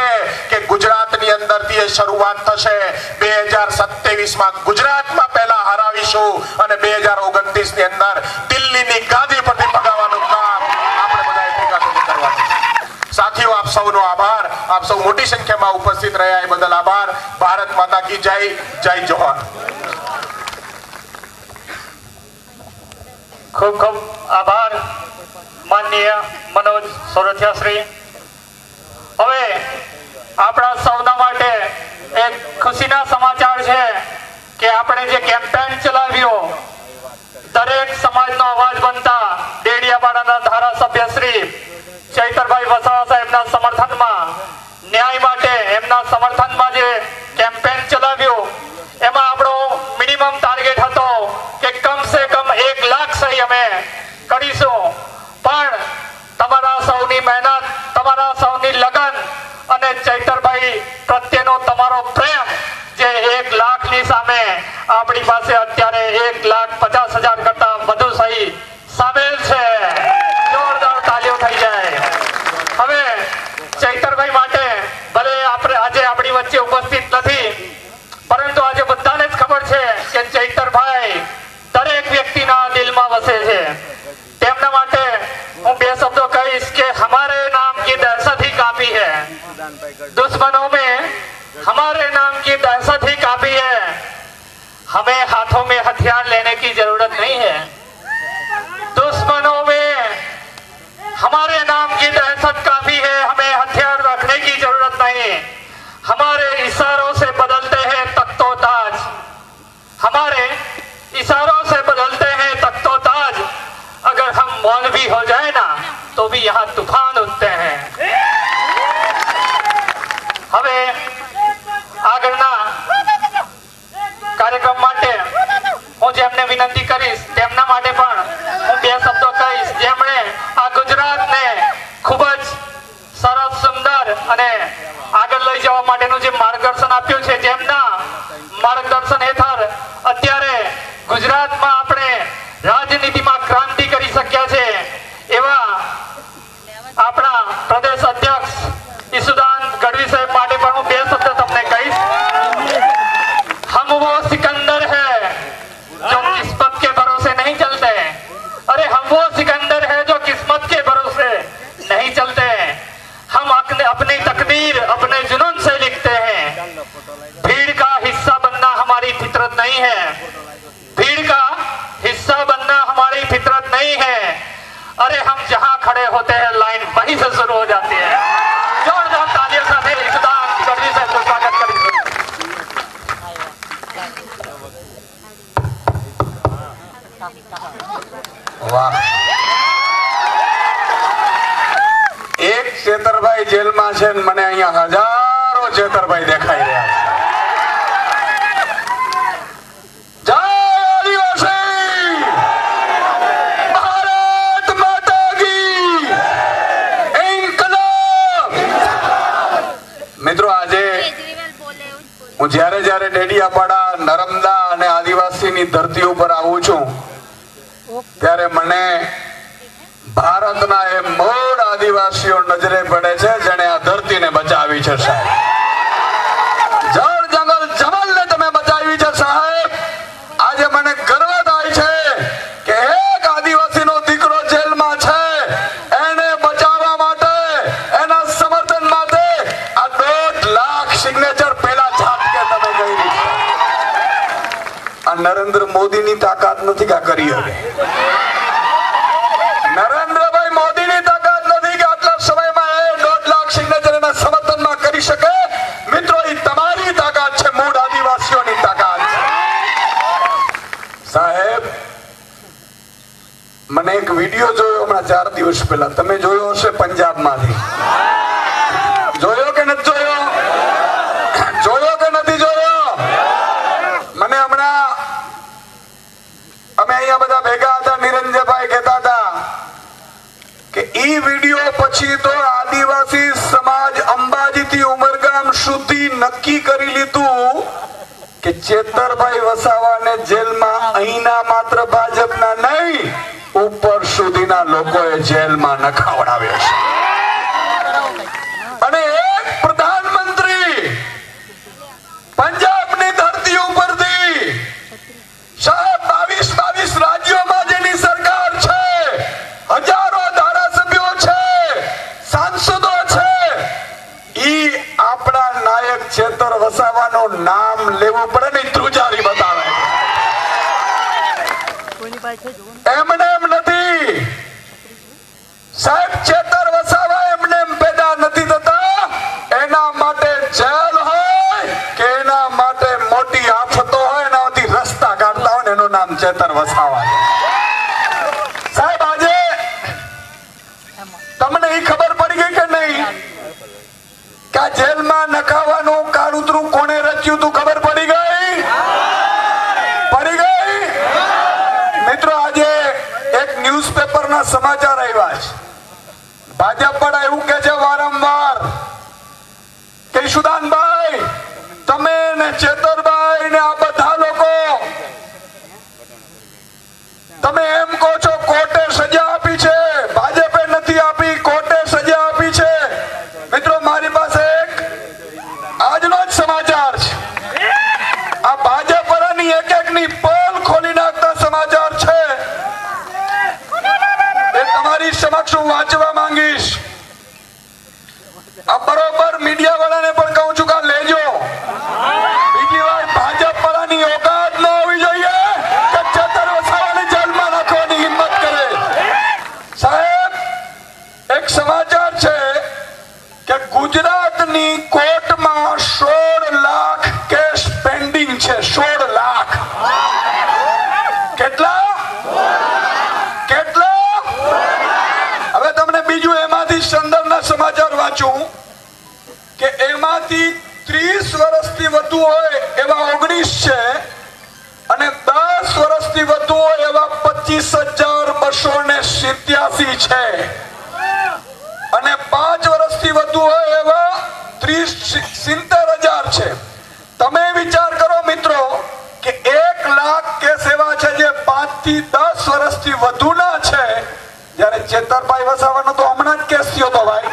કે ગુજરાતની અંદરથી એ શરૂઆત થશે. 2027માં ગુજરાતમાં પહેલા હરાવીશું અને 2029ની અંદર દિલ્હીની ગાદી પરથી ભગાવવાનું કામ આપણે બધાએ ભેગા થઈને કરવાનું. સાથીઓ, આપ સૌનો આભાર. આપ સૌ મોટી સંખ્યામાં ઉપસ્થિત રહ્યા એ બદલ આભાર. ભારત માતા કી જય. જય જોહાર. ખૂબ ખૂબ આભાર માનનીય મનોજ સોરઠિયા શ્રી. હવે આપણા સૌના માટે એક ખુશીના સમાચાર છે કે આપણે જે કેમ્પેન ચલાવ્યો દરેક સમાજનો અવાજ બનતા ડેડિયાપાડાના ધારાસભ્ય શ્રી ચૈતરભાઈ વસાવા સાહેબના સમર્થનમાં, ન્યાય માટે એમના સમર્થનમાં જે કેમ્પેન ચલાવ્યું એમાં આપણો મિનિમમ ટાર્ગેટ હતો કે કમસે કમ 1 લાખ સહી અમે કરીશું. પણ તમારા સૌની મહેનત, તમારા સૌની લગન અને ચૈતરભાઈ પ્રત્યેનો તમારો પ્રેમ જે 1 લાખની સામે આપણી પાસે અત્યારે 1,50,000 કરતા વધુ સહી સામેલ છે. જોરદાર તાલીઓ થઈ જાય. હવે ચૈતરભાઈ માટે ભલે આપણે આજે આપણી વચ્ચે ઉપસ્થિત નથી, પરંતુ આજે બધાને જ ખબર છે કે ચૈતરભાઈ દરેક વ્યક્તિના દિલમાં વસે છે. તેમના માટે હું 2 શબ્દો કહીશ કે हमारे नाम की दहशत ही काफी है, दुश्मनों में हमारे नाम की दहशत ही काफी है. हमें हाथों में हथियार लेने की जरूरत नहीं है। दुश्मनों में हमारे नाम की दहशत काफी है, हमें हथियार रखने की जरूरत नहीं। हमारे इशारों से बदलते हैं तख्तो ताज, हमारे इशारों से बदलते हैं तख्तो ताज। अगर हम मौन भी हो जाए ना तो भी यहाँ तूफान उठते हैं। હવે આગળના કાર્યક્રમ માટે હું જેમને વિનંતી કરીશ તેમના માટે પણ હું બે શબ્દો કહીશ, જેમણે આ ગુજરાતને ખૂબ જ સરસ, સુંદર અને આગળ લઈ જવા માટેનું જે માર્ગદર્શન આપ્યું છે, જેમના માર્ગદર્શન હેઠળ અત્યારે ગુજરાતમાં આપણે રાજનીતિમાં ક્રાંતિ કરી શક્યા છે એવા આપણા પ્રદેશ અધ્યક્ષ ઈસુદાન ગઢવી સાહેબ માટે પણ હું બે શબ્દ તમને કહીશ। हम वो सिकंदर है जो किस्मत के भरोसे नहीं चलते। अरे हम वो सिकंदर है जो किस्मत के भरोसे नहीं चलते। हम अपनी तकदीर अपने जुनून से लिखते हैं। भीड़ का हिस्सा बनना हमारी फितरत नहीं है, भीड़ का हिस्सा बनना हमारी फितरत नहीं है। अरे हम जहां खड़े होते हैं लाइन वहीं से शुरू हो जाती है। जोरदार तालियों से ईसुदान गढ़वी साहब को स्वागत करिए। વાહ, એક ચેતરભાઈ જેલમાં છે ને મને અહીંયા હજારો ચેતરભાઈ દેખાઈ રહ્યા છે। જય આદિવાસી, ભારત માતા કી ઇન્કલાબ। મિત્રો, આજે હું જ્યારે જ્યારે ડેડિયાપાડા, નર્મદા અને આદિવાસીની ધરતી ઉપર આવું છું ત્યારે મને ભારતના એ મૂળ આદિવાસીઓ નજરે પડે છે જેણે આ ધરતીને બચાવી છે સાહેબ। જળ જંગલ જમલને તમે બચાવી છે સાહેબ। આજે મને ગર્વ થાય છે કે એક આદિવાસીનો દીકરો જેલમાં છે, એને બચાવવા માટે, એના સમર્થન માટે આ 1.5 લાખ સિગ્નેચર પહેલા ઝાટકે તમે કરી છે। આ નરેન્દ્ર મોદીની તાકાત નથી કે આ કરી હવે। નરેન્દ્રભાઈ મોદીની તાકાત નથી કે આટલા સમયમાં એ 1.5 લાખ સિગ્નેચર એના સમર્થનમાં કરી શકે। મિત્રો, એ તમારી તાકાત છે, મૂળ આદિવાસીઓની તાકાત છે સાહેબ। મને એક વિડીયો જોયો હમણાં 4 દિવસ પહેલા, તમે જોયો હશે, પંજાબમાંથી। જોયો કે નથી જોયો? જોયો કે નથી જોયો? મને હમણાં અમે અહીંયા બધા ભેગા હતા, નિરંજયભાઈ કહેતા હતા કે ઈ વિડીયો પછી તો આદિવાસી સમાજ અંબાજીથી ઉમરગામ સુધી નક્કી કરી લીધું કે ચેતરભાઈ વસાવાને જેલમાં અહીંના માત્ર ભાજપના નહીં, ઉપર સુધીના લોકોએ જેલમાં નખાવડાવ્યો છે। અને એક પ્રધાનમંત્રી પંજાબની ધરતી ઉપરથી સાહેબ 22 રાજ્યોમાં જેની સરકાર છે, હજારો ધારાસભ્યો છે, સાંસદો છે, ઈ આપણા નાયક ચેતર વસાવાનું નામ લેવું પડે ને ધ્રુજારી બતાવે। એમને એમ નથી સાહેબ, ચેતર વસાવા એમને એમ પેદા નથી થતા। એના માટે જેલ હોય કે એના માટે મોટી આફતો હોય, એનાથી રસ્તા કાઢતા હોય, એનું નામ ચેતર વસાવા છે સાહેબ। આજે તમને એ ખબર પડી ગઈ કે નહીં કે આ જેલમાં નખાવાનું કાળુતરું કોણે રચ્યું તું? ખબર પડી ગઈ? પડી ગઈ? મિત્રો, આજે એક ન્યૂઝપેપરના સમાચાર આવ્યા છે, ભાજપ પણ એવું કે છે વારંવાર કે ઈસુદાનભાઈ, તમે ને ચેતરભાઈ ને આ બધા લોકો તમે એમ કહો છો કોર્ટે સજા આપી છે, ભાજપે નથી આપી, કોર્ટે સજા આપી છે। મિત્રો, મારી પાસે એક આજનો જ સમાચાર છે, આ ભાજપ પરની એક-એકની પોલ ખોલી નાખતા સમાચાર છે, એ તમારી સમક્ષ હું વાંચવા માંગીશ। આ બરોબર મીડિયા વાળાને પણ કહું છું કે લેજો, બીજી વાર ભાજપ વાળાની ઓકાત ન હોવી વધુ હોય એવા 19 છે અને 10 વર્ષથી વધુ હોય એવા 25,287 છે અને 5 વર્ષથી વધુ હોય એવા 70,000 છે. તમે વિચાર કરો મિત્રો કે 1 લાખ કેસ એવા છે જે 5 થી 10 વર્ષથી વધુના છે. જ્યારે ચેતરભાઈ વસાવાનો તો હમણાં જ કેસ થયો તો ભાઈ,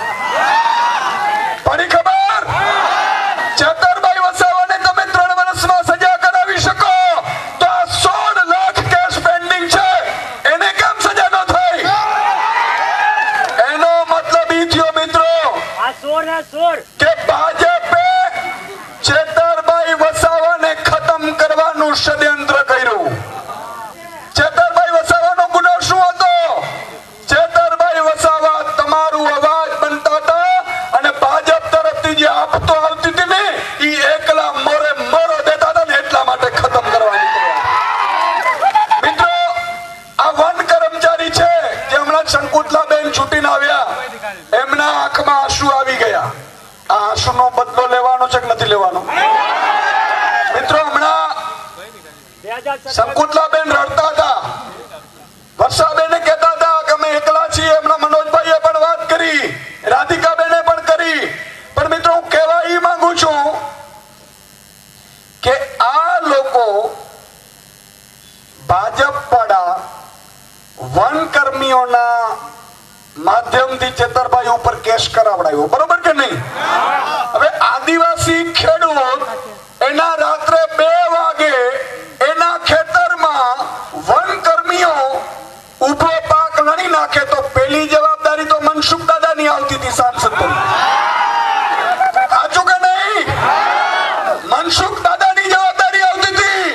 પડી ખબર? ચેતરભાઈ વસાવાને તમે 3 વર્ષમાં સજા કરાવી શકો તો આ 16 લાખ કેસ પેન્ડિંગ છે એને કેમ સજા ન થઈ? એનો મતલબ ઈ થયો મિત્રો કે ભાજપે ચેતરભાઈ વસાવાને ખતમ કરવાનું ષડયંત્ર કર્યું. ચેતરભાઈ વસાવાનો ગુનો શું હતો? ચેતરભાઈ વસાવા તમારું અવાજ બનતા હતા અને ભાજપ તરફથી જે આપતો આવતી હતી ને ઈ એકલા મોરે મોરો દેતા હતા ને એટલા માટે ખતમ કરવાની. મિત્રો આ વન કર્મચારી છે જે હમણાં શંકુતલાબેન છૂટીને આવ્યા, એમના આંખમાં આંસુ આવી ગયા. આ આંસુનો બદલો લેવાનો છે કે નથી લેવાનો? મિત્રો હમણાં શંકુતલાબેન રડતા હતા, વર્ષાબેને કહેતા હતા કે અમે એકલા છીએ. હમણાં મનોજભાઈએ પણ વાત કરી, રાધિકાબેને પણ કરી. પણ મિત્રો હું કહેવા ઈ માંગુ છું કે આ લોકો ભાજપ વાળા વન કર્મીઓના માધ્યમથી ચેતરભાઈ ઉપર કેસ કરાવડાયો, બરોબર કે નહીં? હવે આદિવાસી ખેડૂત એના રાત્રે 2 વાગે એના ખેતરમાં વન કર્મીઓ ઉભો પાક લણી નાખે તો પેલી જવાબદારી તો મનસુખ દાદાની આવતી હતી સાંસદ તરીકે. સાચું કે નહીં? મનસુખ દાદાની જવાબદારી આવતી હતી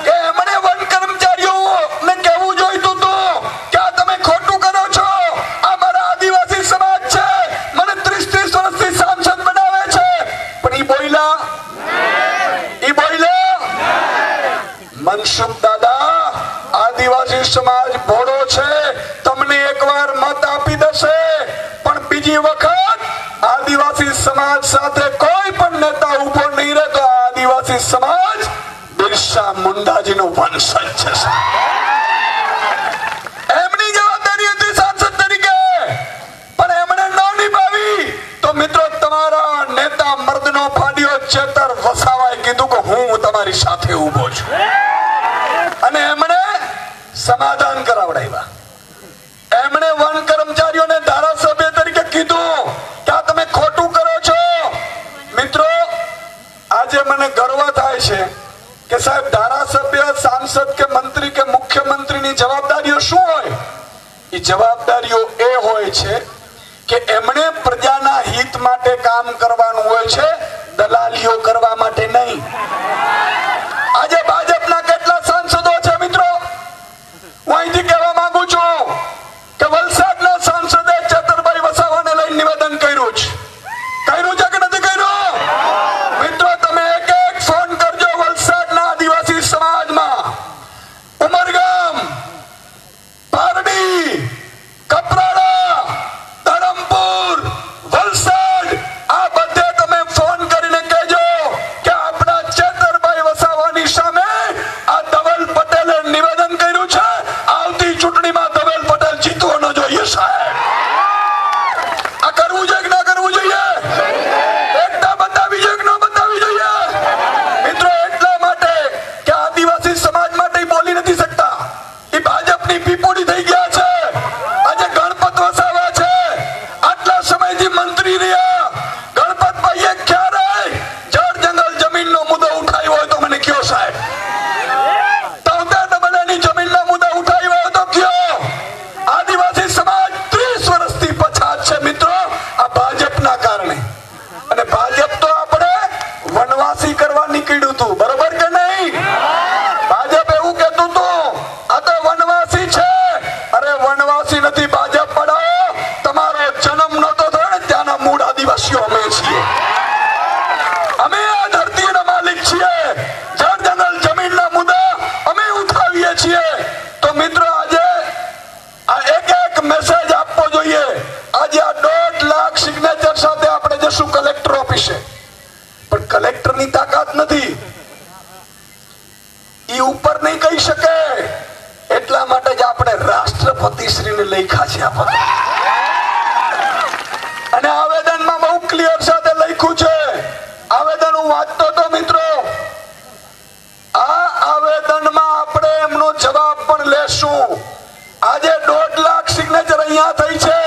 કે એમણે વન કર્મચારીઓને કહેવું જોઈતું હતું કે આ તમે ખોટું કરો છો, આ મારા આદિવાસી સમાજ છે, મને 30 વર્ષથી સાંસદ બનાવે છે. પણ ઈ બોલ્યા? મનસુખ દાદા આદિવાસી સમાજ ભોળો છે, તમને એકવાર મત આપી દેશે પણ બીજી વખત આદિવાસી સમાજ સાથે કોઈ પણ નેતા ઉભો નહીં રહે તો આદિવાસી સમાજ બિરસા મુંડાજીનો વંશજ છે. એમની જવાબદારી હતી સાંસદ તરીકે પણ એમણે ન નિભાવી તો મિત્રો તમારા નેતા મર્દનો ફાડ્યો ચેતર વસાવાએ કીધું કે હું તમારી સાથે ઉભો છું અને એમણે સમાધાન કરાવડાવ્યા. એમણે વન કર્મચારીઓને ધારાસભ્ય તરીકે કીધું કે આ તમે ખોટું કરો છો. મિત્રો આજે મને ગર્વ થાય છે કે સાહેબ ધારાસભ્ય, સાંસદ કે મંત્રી કે મુખ્યમંત્રીની જવાબદારીઓ શું હોય? એ જવાબદારીઓ એ હોય છે કે એમણે પ્રજાના હિત માટે કામ કરવાનું હોય છે, દલાલીઓ કરવા માટે નહીં. આજે ભાજપના કેટલા સાંસદો છે મિત્રો? હું અહીંથી કહેવા માંગુ છું કે વલસાડના સાંસદે ચેતરભાઈ વસાવાને લઈને નિવેદન કર્યું છે. કર્યું છે કે નથી કર્યું? મિત્રો તમે એક ફોન કરજો વલસાડના આદિવાસી સમાજમાં, ઉમરગામ, પારડી, કપરાડા, ધરમપુર, વલસાડ, આ બધે તમે ફોન કરીને કહેજો કે આપણા ચેતરભાઈ વસાવાની સામે આ ધવલ પટેલે નિવેદન કર્યું છે. આવતી ચૂંટણીમાં ધવલ પટેલ જીતવાનો જોઈએ સાહેબ. આ કરવું જોઈએ કે ના કરવું જોઈએ? એકતા બતાવી જોઈએ કે ન બતાવી જોઈએ? મિત્રો એટલા માટે કે આદિવાસી સમાજ માટે બોલી નથી શકતા, એ ભાજપની પીપોડી થઈ ગયા છે. આજે ગણપત વસાવા છે, આટલા સમયથી મંત્રી રહ્યા. ગણપતભાઈએ ક્યારે જળ જંગલ જમીનનો મુદ્દો ઉઠાવ્યો હોય તો મને કયો સાહેબ? તવતાની જમીનના મુદ્દા ઉઠાવ્યો હોય તો કયો? આદિવાસી સમાજ 30 વર્ષથી પછાત છે મિત્રો આ ભાજપના કારણે. અને ભાજપ તો આપણે વનવાસી કરવા નીકળ્યું હતું, બરોબર કે નહીં? ભાજપ એવું કહેતું હતું આ તો વનવાસી છે. અરે વનવાસી નથી ભાજપ પડાવો, તમારો જન્મ નતો થયો ને ત્યાંના મૂળ આદિવાસીઓ અમે છીએ. અમે આ ધરતીના માલિક છીએ. જળ જંગલ જમીનના મુદ્દા અમે ઉઠાવીએ છીએ. તો મિત્રો આજે આ એક મેસેજ આપવો જોઈએ. આજે આ 1.5 લાખ સિગ્નેચર સાથે આપણે જશું કલેક્ટર ઓફિસે, પણ કલેક્ટર ઉપરની તાકાત નથી, ઈ ઉપર નહીં કહી શકે, એટલા માટે જ આપણે રાષ્ટ્રપતિ શ્રીને લખ્યા છે આ પત્ર. અને આવેદનમાં બહુ ક્લિયર સાથે લખ્યું છે. આવેદન હું વાંચતો તો મિત્રો, આ આવેદનમાં આપણે એમનો જવાબ પણ લેશું. આજે 1.5 લાખ સિગ્નેચર અહીંયા થઈ છે.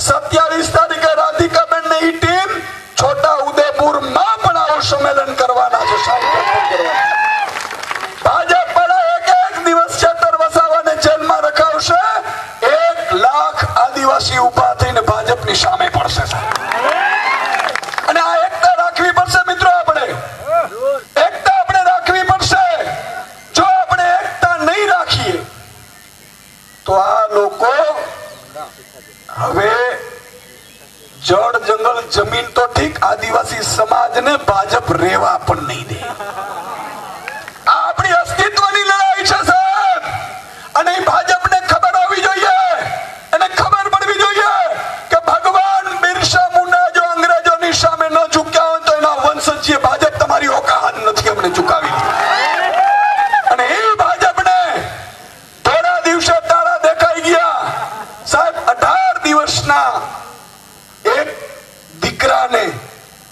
27 તારીખે રાધિકાબેન ની ટીમ છોટા ઉદેપુર માં પણ આવું સંમેલન કરવાના છે. ભાજપ વાળા એક દિવસ ચેતર વસાવાને જેલમાં રખાવશે. 1 લાખ આદિવાસી ઉભા થઈને ભાજપની સામે પડશે. અને આ એકતા રાખવી પડશે મિત્રો. આપણે એકતા આપણે રાખવી પડશે. જો આપણે એકતા નહીં રાખીએ તો આ લોકો હવે જળ જંગલ જમીન તો ઠીક, આદિવાસી સમાજને ભાજપ રેવા પણ નહીં દે. આ આપણી અસ્તિત્વની લડાઈ છે સાહેબ. અને ભાજપને ખબર હોવી જોઈએ, અને ખબર પડવી જોઈએ કે ભગવાન બિરસા મુંડા જો અંગ્રેજોની સામે ન ઝૂક્યા હોય તો એના વંશજીએ ભાજપ તમારી ઓકાત નથી અમને ઝુકાવી. અને એ ભાજપને થોડા દિવસે તાળા દેખાઈ ગયા સાહેબ. 18 દિવસના એક દીકરાને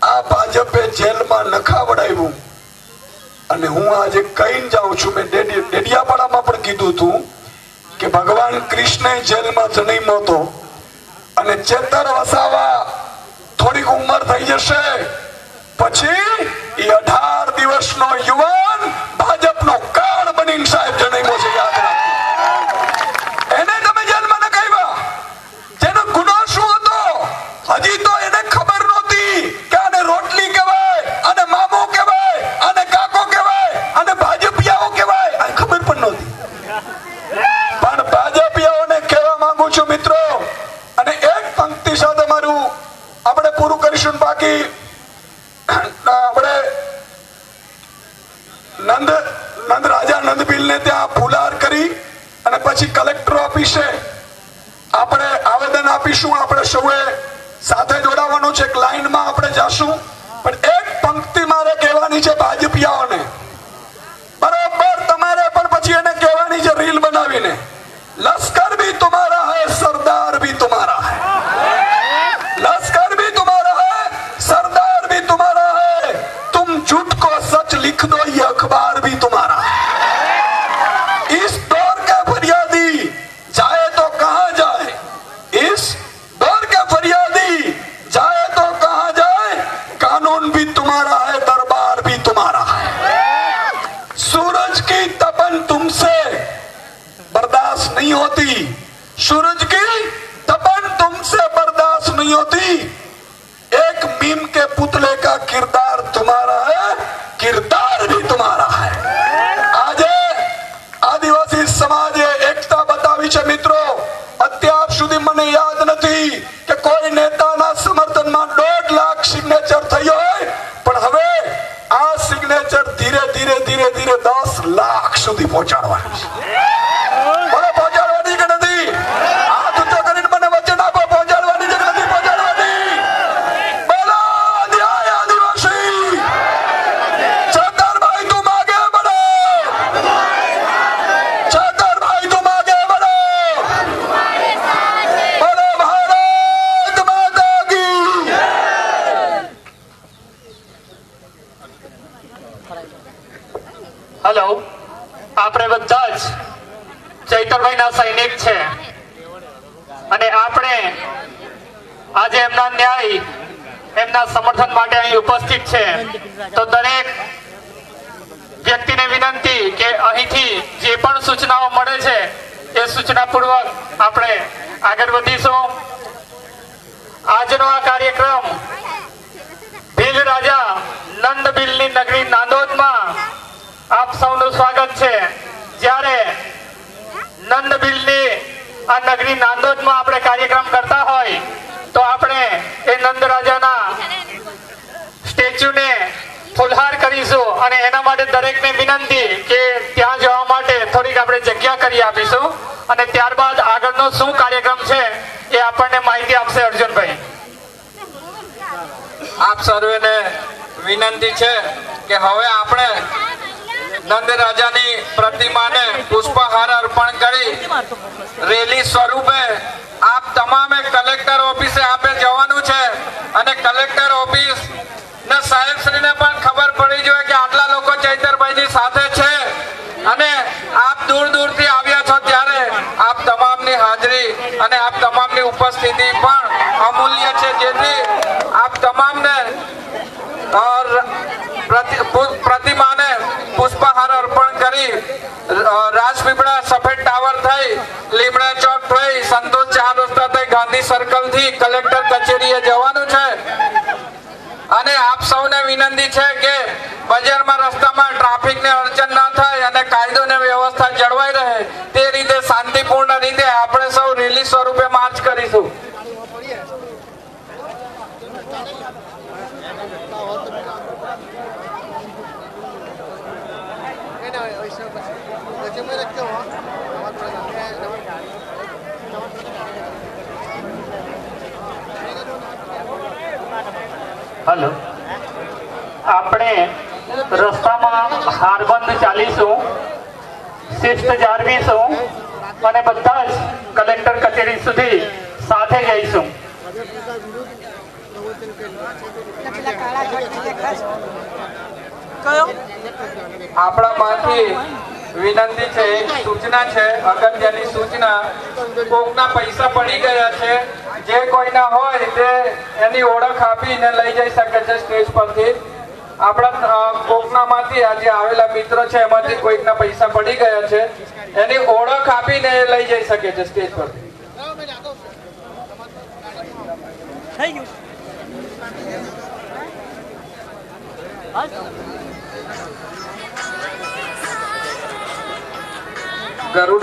આ ભાજપે જેલમાં નખાવડાવ્યું. અને હું આજે કહીને જાઉં છું, મેં ડેડિયાપાડામાં પણ કીધું હતું કે ભગવાન કૃષ્ણ જેલમાં જન્મ્યો હતો અને ચેતર વસાવા થોડીક ઉંમર થઈ જશે પછી એ 18 દિવસનો યુવાન ભાજપનો કાળ બનીને સાહેબ જન્મ્યો છે. યાદ રાખો, એને તમે જેલમાં નખાવ્યા. જેનો ગુનો શું હતો હજી તો એને ખબર નહોતી કે આને રોટલી કહેવાય, આને મામો કહેવાય, આને કાકો કહેવાય, આને ભાજપિયાઓ કહેવાય, આ ખબર પણ નહોતી. પણ ભાજપિયાઓને કહેવા માંગુ છું મિત્રો, અને એક પંક્તિ સાથે મારું આપણે પૂરું કરીશું. બાકી આપણે નંદ રાજા નંદબીલને ત્યાં ફુલાર કરી અને પછી કલેક્ટર ઓફિસે આપણે આવેદન આપીશું. આપણે સૌએ સાથે જોડાવાનું છે, એક લાઈનમાં આપણે જાશું. પણ એક પંક્તિ મારે કહેવાની છે ભાજપિયાઓને, બરોબર? તમારે પણ પછી એને કહેવાની છે રીલ બનાવીને, લશ્કર ભી तुम्हारा है सरदार भी तुम्हारा है, लश्कर भी तुम्हारा है सरदार भी तुम्हारा है, तुम झूठ को सच लिख दो ये अखबार भी तुम्हारा है. इस दौर के फरियादी जाए तो कहां जाए, इस दौर के फरियादी जाए तो कहां जाए, कानून भी तुम्हारा है दरबार भी तुम्हारा है. सूरज की तपन तुमसे बर्दाश्त नहीं होती, सूरज की तपन तुमसे बर्दाश्त नहीं होती, एक मीम के पुतले का किरदार तुम्हारा है, किरदार भी तुम्हारा है. આજે આદિવાસી સમાજે એકતા બતાવી છે મિત્રો. અત્યાર સુધી મને યાદ નથી કે કોઈ નેતાના સમર્થનમાં 1.5 લાખ સિગ્નેચર થયો હોય, પણ હવે આ સિગ્નેચર ધીરે ધીરે ધીરે ધીરે 10 લાખ સુધી પહોંચાડવાની છે. બોલો, પહોંચાડવાની કે નથી? હાથ ઊંચો કરીને મને વચન આપો, પહોંચાડવાની છે કે નથી પહોંચાડવાની? બોલો, ન્યાય આદિવાસી. ચેતરભાઈ તું આગે બઢો, ચેતરભાઈ તું આગે બઢો. બોલો, ભારત માતા કી. હેલો, આપણે બધા જ ચૈતરભાઈના સૈનિક છે અને આપણે આજે એમના ન્યાય, એમના સમર્થન માટે અહીં ઉપસ્થિત છે. તો દરેક વ્યક્તિને વિનંતી કે અહીંથી જે પણ સૂચનાઓ મળે છે એ સૂચના પૂર્વક આપણે આગળ વધીશું. આજનો આ કાર્યક્રમ ભીલ રાજા નંદબીલની નગરી નાંદોદમાં આપ સૌનું સ્વાગત છે. જ્યારે નંદબીલની આ નગરી નાંદોદમાં આપણે કાર્યક્રમ કરતા હોય તો આપણે એ નંદ રાજાના સ્ટેચ્યુને ફુલહાર કરીશું અને એના માટે દરેકને વિનંતી કે ત્યાં જવા માટે થોડીક આપણે જગ્યા કરી આપીશું અને ત્યારબાદ આગળનો શું કાર્યક્રમ છે એ આપણને માહિતી આપશે અર્જુનભાઈ. આપ સર્વેને વિનંતી છે કે હવે આપણે નંદ રાજાની પ્રતિમાને પુષ્પહાર અર્પણ કરી રેલી સ્વરૂપે આપ તમામે કલેક્ટર ઓફિસે આપે જવાનું છે અને કલેક્ટર ઓફિસ ના સાહેબશ્રીને પણ ખબર પડી જોઈએ કે આટલા લોકો ચૈતરભાઈની સાથે છે અને આપ દૂર દૂરથી આવ્યા છો ત્યારે આપ તમામની હાજરી અને આપ તમામની ઉપસ્થિતિ પણ અમૂલ્ય છે, જેથી આપ તમામને પ્રતિમાને પુષ્પહાર અર્પણ કરી રાજપીપળા સફેદ ટાવર થઈ લીમડા ચોક થઈ સંતોષ ચાર રસ્તા થઈ ગાંધી સર્કલ થી કલેક્ટર કચેરીએ જવાનું છે અને આપ સૌને વિનંતી છે કે બજારમાં રસ્તામાં ટ્રાફિકને અડચણ ન થાય અને કાયદો ને વ્યવસ્થા જળવાઈ રહે તે રીતે શાંતિપૂર્ણ રીતે આપણે સૌ રેલી સ્વરૂપે માર્ચ કરીશું. હલો, આપણે રસ્તામાં હારબંધ ચાલીશું, શિસ્ત જાળવીશું અને બધા જ કલેક્ટર કચેરી સુધી સાથે જઈશું. આપણામાંથી વિનંતી છે, એક સૂચના છે, અગત્યની સૂચના. કોકના પૈસા પડી ગયા છે, જે કોઈના હોય તે એની ઓળખ આપીને લઈ જઈ શકે છે સ્ટેજ પરથી. આપણા કોકનામાંથી આજે આવેલા મિત્રો છે એમાંથી કોઈકના પૈસા પડી ગયા છે, એની ઓળખ આપીને લઈ જઈ શકે છે સ્ટેજ પરથી. થઈ ગયું. ગરુડ